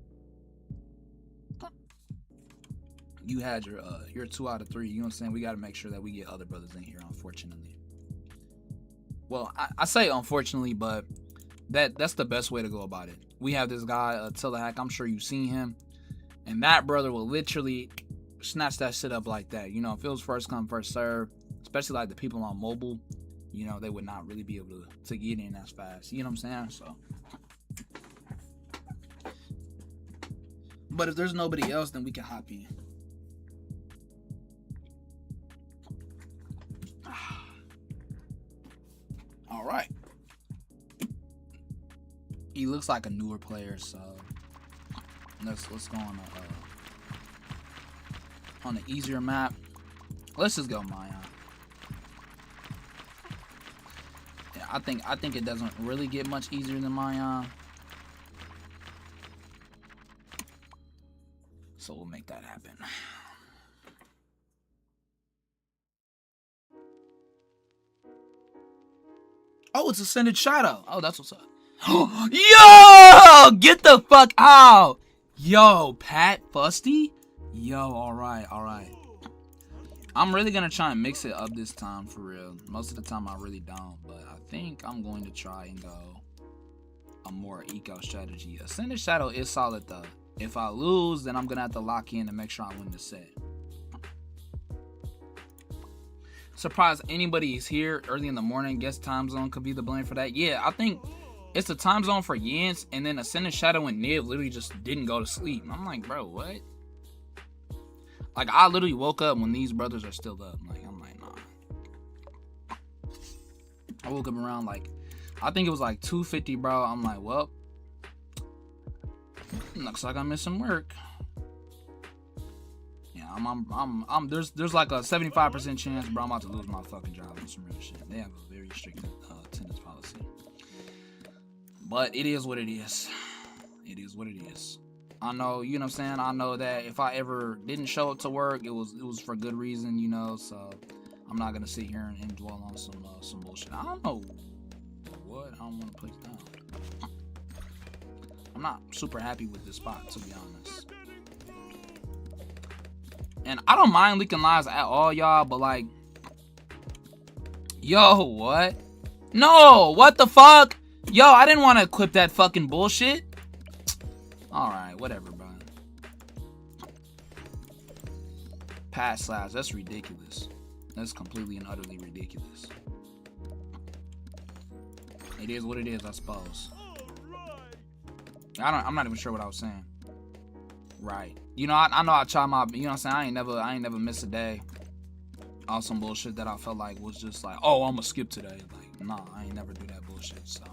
you had your 2 out of 3. You know what I'm saying? We got to make sure that we get other brothers in here, unfortunately. Well, I say unfortunately, but that's the best way to go about it. We have this guy, Tillahack. I'm sure you've seen him. And that brother will literally snatch that shit up like that. You know, if it was first come, first serve, especially like the people on mobile, you know, they would not really be able to get in as fast. You know what I'm saying? So, but if there's nobody else, then we can hop in. All right. He looks like a newer player, so let's go on the easier map. Let's just go Maya. Yeah, I think it doesn't really get much easier than Maya. So we'll make that happen. Oh, it's Ascended Shadow. Oh, that's what's up. Yo! Get the fuck out! Yo, Pat Fusty? Yo, alright. I'm really gonna try and mix it up this time for real. Most of the time I really don't, but I think I'm going to try and go a more eco strategy. Ascended Shadow is solid though. If I lose, then I'm gonna have to lock in to make sure I win the set. Surprised anybody is here early in the morning. Guess time zone could be the blame for that. Yeah, I think it's the time zone for Yens, and then Ascended Shadow and Niv literally just didn't go to sleep. I'm like, bro, what? Like, I literally woke up when these brothers are still up. I'm like, nah. I woke up around like, I think it was like 2:50, bro. I'm like, well, looks like I'm missing work. Yeah, there's like a 75% chance, bro, I'm about to lose my fucking job on some real shit. They have a very strict attendance policy. But it is what it is. It is what it is. I know, you know what I'm saying? I know that if I ever didn't show up to work, it was for good reason, you know, so I'm not gonna sit here and dwell on some bullshit. I don't know what I don't want to place down. I'm not super happy with this spot, to be honest. And I don't mind leaking lives at all, y'all, but like, yo, what? No, what the fuck? Yo, I didn't want to equip that fucking bullshit. Alright, whatever, bro. Pass slash, that's ridiculous. That's completely and utterly ridiculous. It is what it is, I suppose. I'm not even sure what I was saying. Right. You know, I know I try my, you know what I'm saying? I ain't never missed a day on some bullshit that I felt like was just like, oh, I'm gonna skip today. Like, nah, I ain't never do that bullshit, so.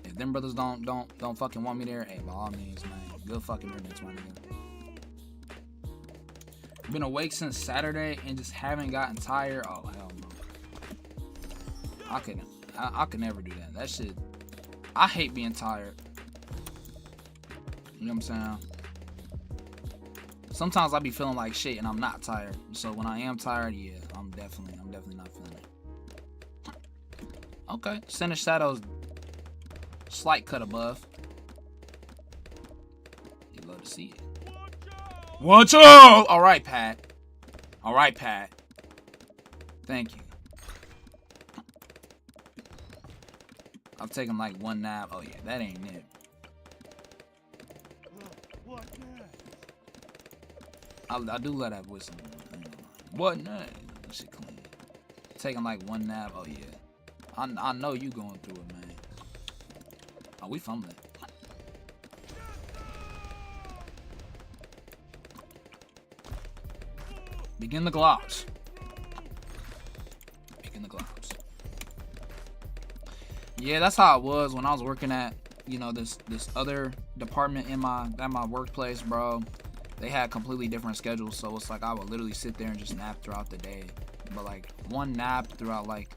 If them brothers don't fucking want me there, hey, by all means, man. Good fucking riddance, my nigga. Been awake since Saturday and just haven't gotten tired. Oh, hell no. I could never do that. That shit, I hate being tired. You know what I'm saying? Sometimes I be feeling like shit and I'm not tired. So when I am tired, yeah, I'm definitely not feeling it. Okay, Center Shadow's slight cut above. You love to see it. Watch out! Alright, Pat. Alright, Pat. Thank you. I've taken like one nap. Oh yeah, that ain't it. I do let that whistle. What nap? That shit clean. Taking like one nap. Oh yeah. I know you going through it, man. Oh, we fumbling. Begin the globs. Begin the globs. Yeah, that's how it was when I was working at, you know, this other department at my workplace, bro. They had completely different schedules, so it's like I would literally sit there and just nap throughout the day. But like one nap throughout like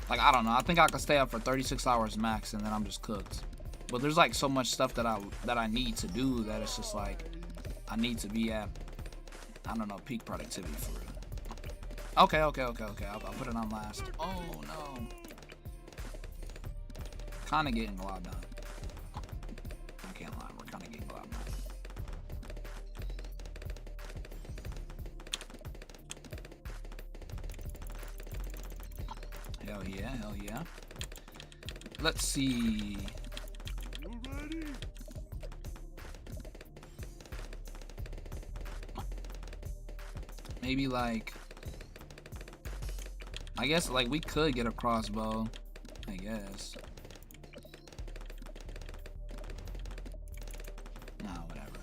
I don't know. I think I could stay up for 36 hours max, and then I'm just cooked. But there's like so much stuff that I need to do that it's just like I need to be at, I don't know, peak productivity for real. Okay. I'll put it on last. Oh no. Kind of getting a lot done. I can't lie. We're kind of getting a lot done. Hell yeah, hell yeah. Let's see. You ready? Maybe like, I guess like we could get a crossbow, I guess. Nah, whatever.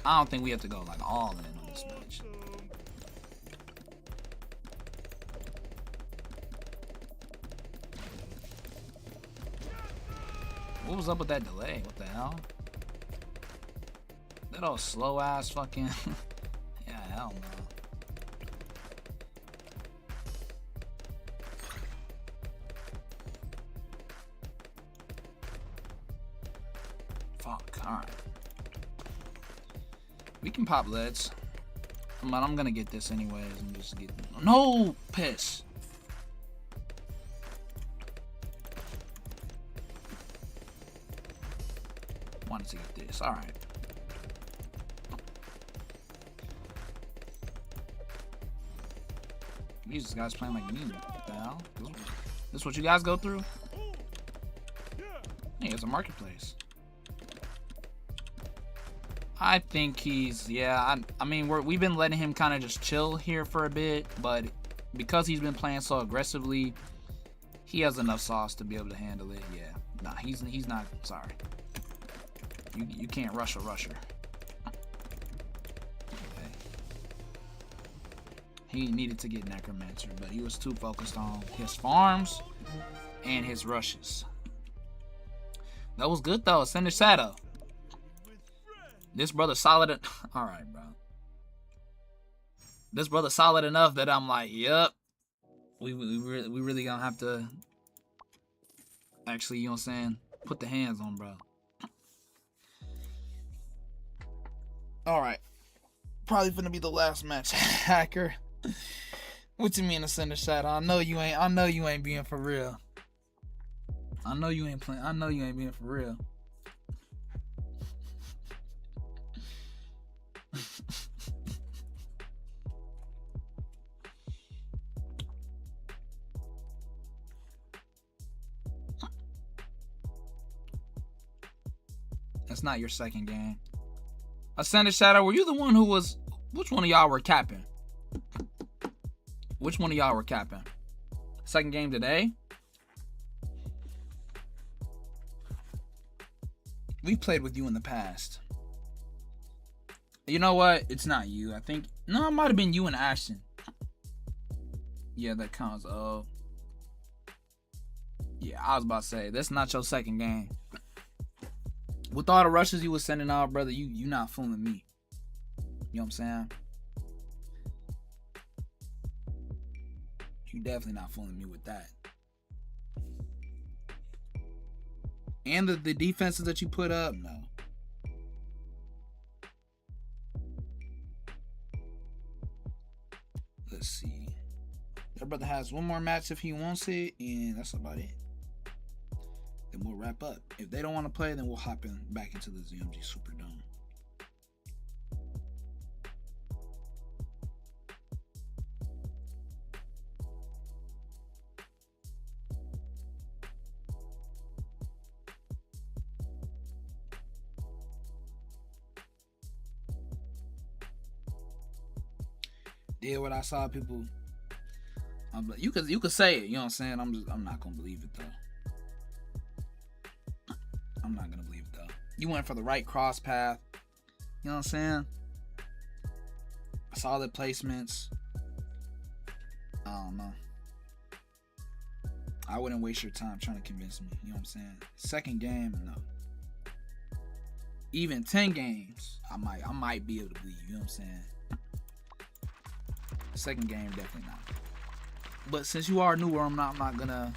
I don't think we have to go like all in on this match. What was up with that delay? What the hell? That old slow ass fucking. Yeah, hell no. Fuck, alright. We can pop leads. But I'm gonna get this anyways and just get. No! Piss! Wanted to get this, alright. Jesus, guys playing like me. What the hell? This what you guys go through? Hey, it's a marketplace. I think he's, yeah, I mean, we've been letting him kind of just chill here for a bit, but because he's been playing so aggressively, he has enough sauce to be able to handle it. Yeah, nah, he's not, sorry. You can't rush a rusher. He needed to get Necromancer, but he was too focused on his farms and his rushes. That was good though. Send a shadow. This brother solid. All right, bro. This brother solid enough that I'm like, yep. We really gonna have to actually, you know what I'm saying, put the hands on, bro. All right. Probably gonna be the last match, hacker. What you mean to send a shadow? I know you ain't being for real. I know you ain't playing. I know you ain't being for real. That's not your second game. Ascended Shadow, were you the one who was... Which one of y'all were capping? Which one of y'all were capping? Second game today? We've played with you in the past. You know what? It's not you. I think... No, it might have been you and Ashton. Yeah, that counts. Oh. Yeah, I was about to say, that's not your second game. With all the rushes you was sending out, brother, you not fooling me. You know what I'm saying? You definitely not fooling me with that. And the defenses that you put up, no. Let's see. That brother has one more match if he wants it, and that's about it. Then we'll wrap up. If they don't want to play, then we'll hop in back into the ZMG Superdome. Did what I saw people. You could say it. You know what I'm saying? I'm not gonna believe it though. I'm not gonna believe it though. You went for the right cross path. You know what I'm saying? Solid placements. I don't know. I wouldn't waste your time trying to convince me. You know what I'm saying? Second game, no. Even 10 games, I might be able to believe. You know what I'm saying? Second game, definitely not. But since you are newer, I'm not gonna.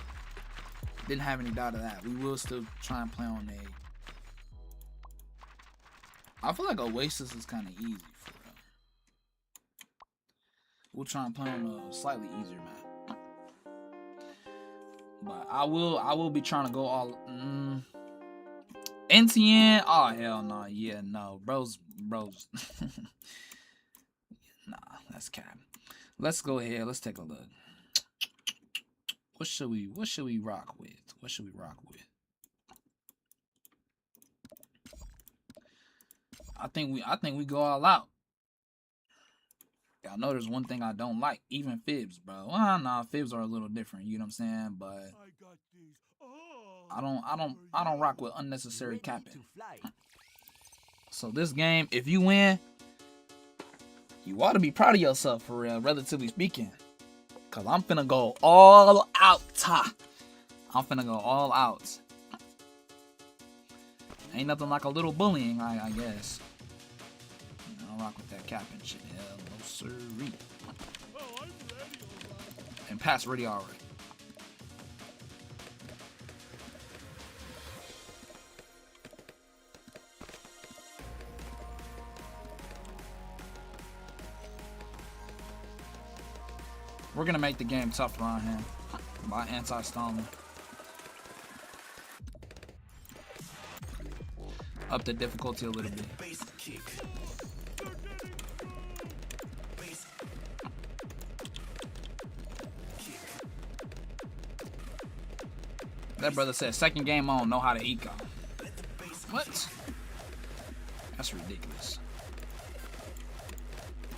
Didn't have any doubt of that. We will still try and play on a. I feel like Oasis is kind of easy for them. We'll try and play on a slightly easier map. But I will be trying to go all. NTN. Oh hell no. Yeah no. Bros. Nah, that's cap. Let's go ahead. Let's take a look. What should we rock with? What should we rock with? I think we go all out. I know there's one thing I don't like, even fibs, bro. Well, nah, fibs are a little different, you know what I'm saying? But I don't rock with unnecessary capping. So this game, if you win, you ought to be proud of yourself, for real, relatively speaking. Cause I'm finna go all out. I'm finna go all out. Ain't nothing like a little bullying, I guess. I don't rock with that capping shit. Hell no sirree. And Pat's ready already. We're gonna make the game tough around him by anti-stalling. Up the difficulty a little bit. That brother said second game on, know how to eco. What? That's ridiculous.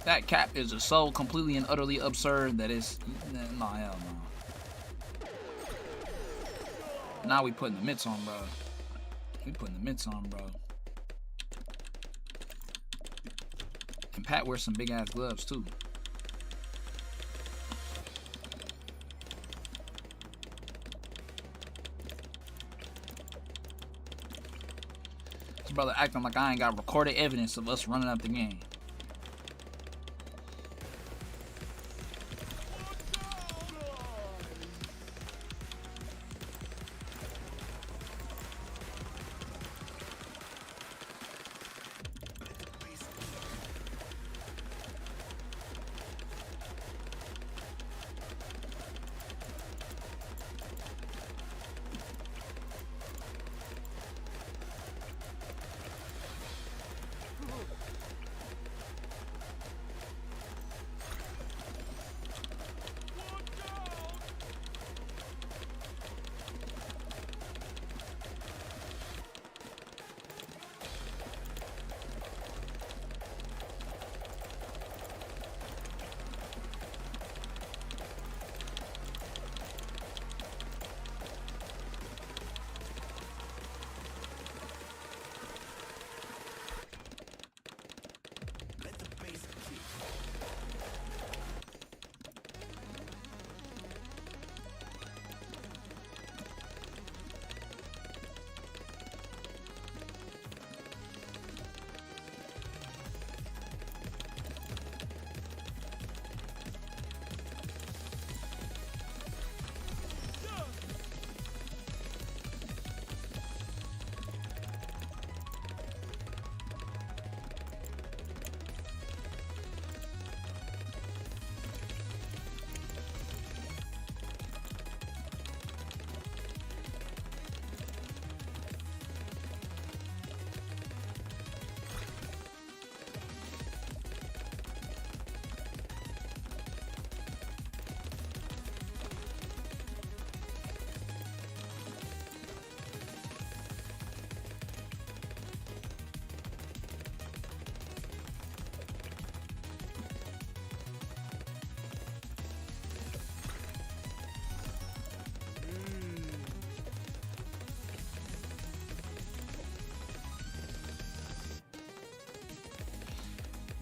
That cap is just so completely and utterly absurd that it's no, hell no. Now we putting the mitts on, bro. We putting the mitts on, bro. And Pat wears some big ass gloves too. This brother acting like I ain't got recorded evidence of us running up the game.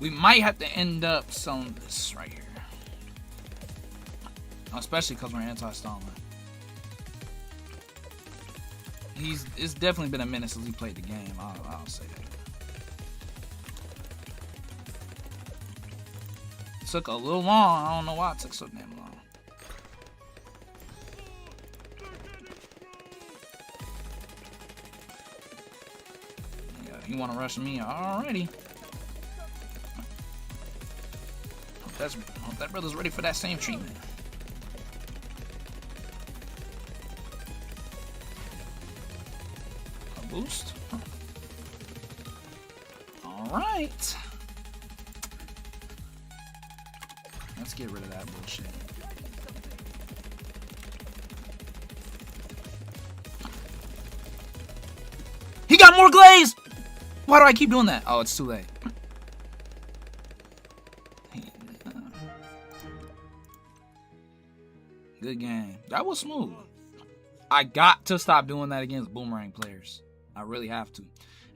We might have to end up selling this right here. Especially because we're anti-stalling. It's definitely been a minute since he played the game. I'll say that. It took a little long. I don't know why it took so damn long. Yeah, you want to rush me? Alrighty. Hope that brother's ready for that same treatment. A boost. All right. Let's get rid of that bullshit. got more glaze! Why do I keep doing that? Oh, it's too late. Good game. That was smooth. I got to stop doing that against boomerang players. I really have to.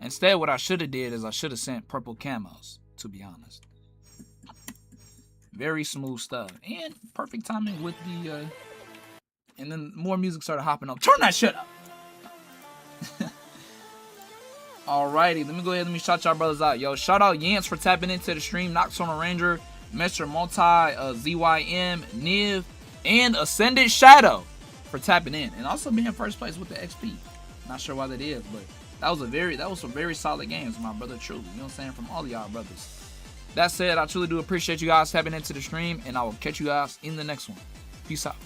Instead, what I should have did is I should have sent purple camos, to be honest. Very smooth stuff. And perfect timing with the... and then more music started hopping up. Turn that shit up! Alrighty, let me go ahead and shout y'all brothers out. Yo, shout out Yance for tapping into the stream. Nocturnal Ranger, Mr. Multi, ZYM, Niv, and Ascended Shadow for tapping in. And also being in first place with the XP. Not sure why that is, but that was some very solid games, my brother, truly. You know what I'm saying? From all of y'all brothers. That said, I truly do appreciate you guys tapping into the stream, and I will catch you guys in the next one. Peace out.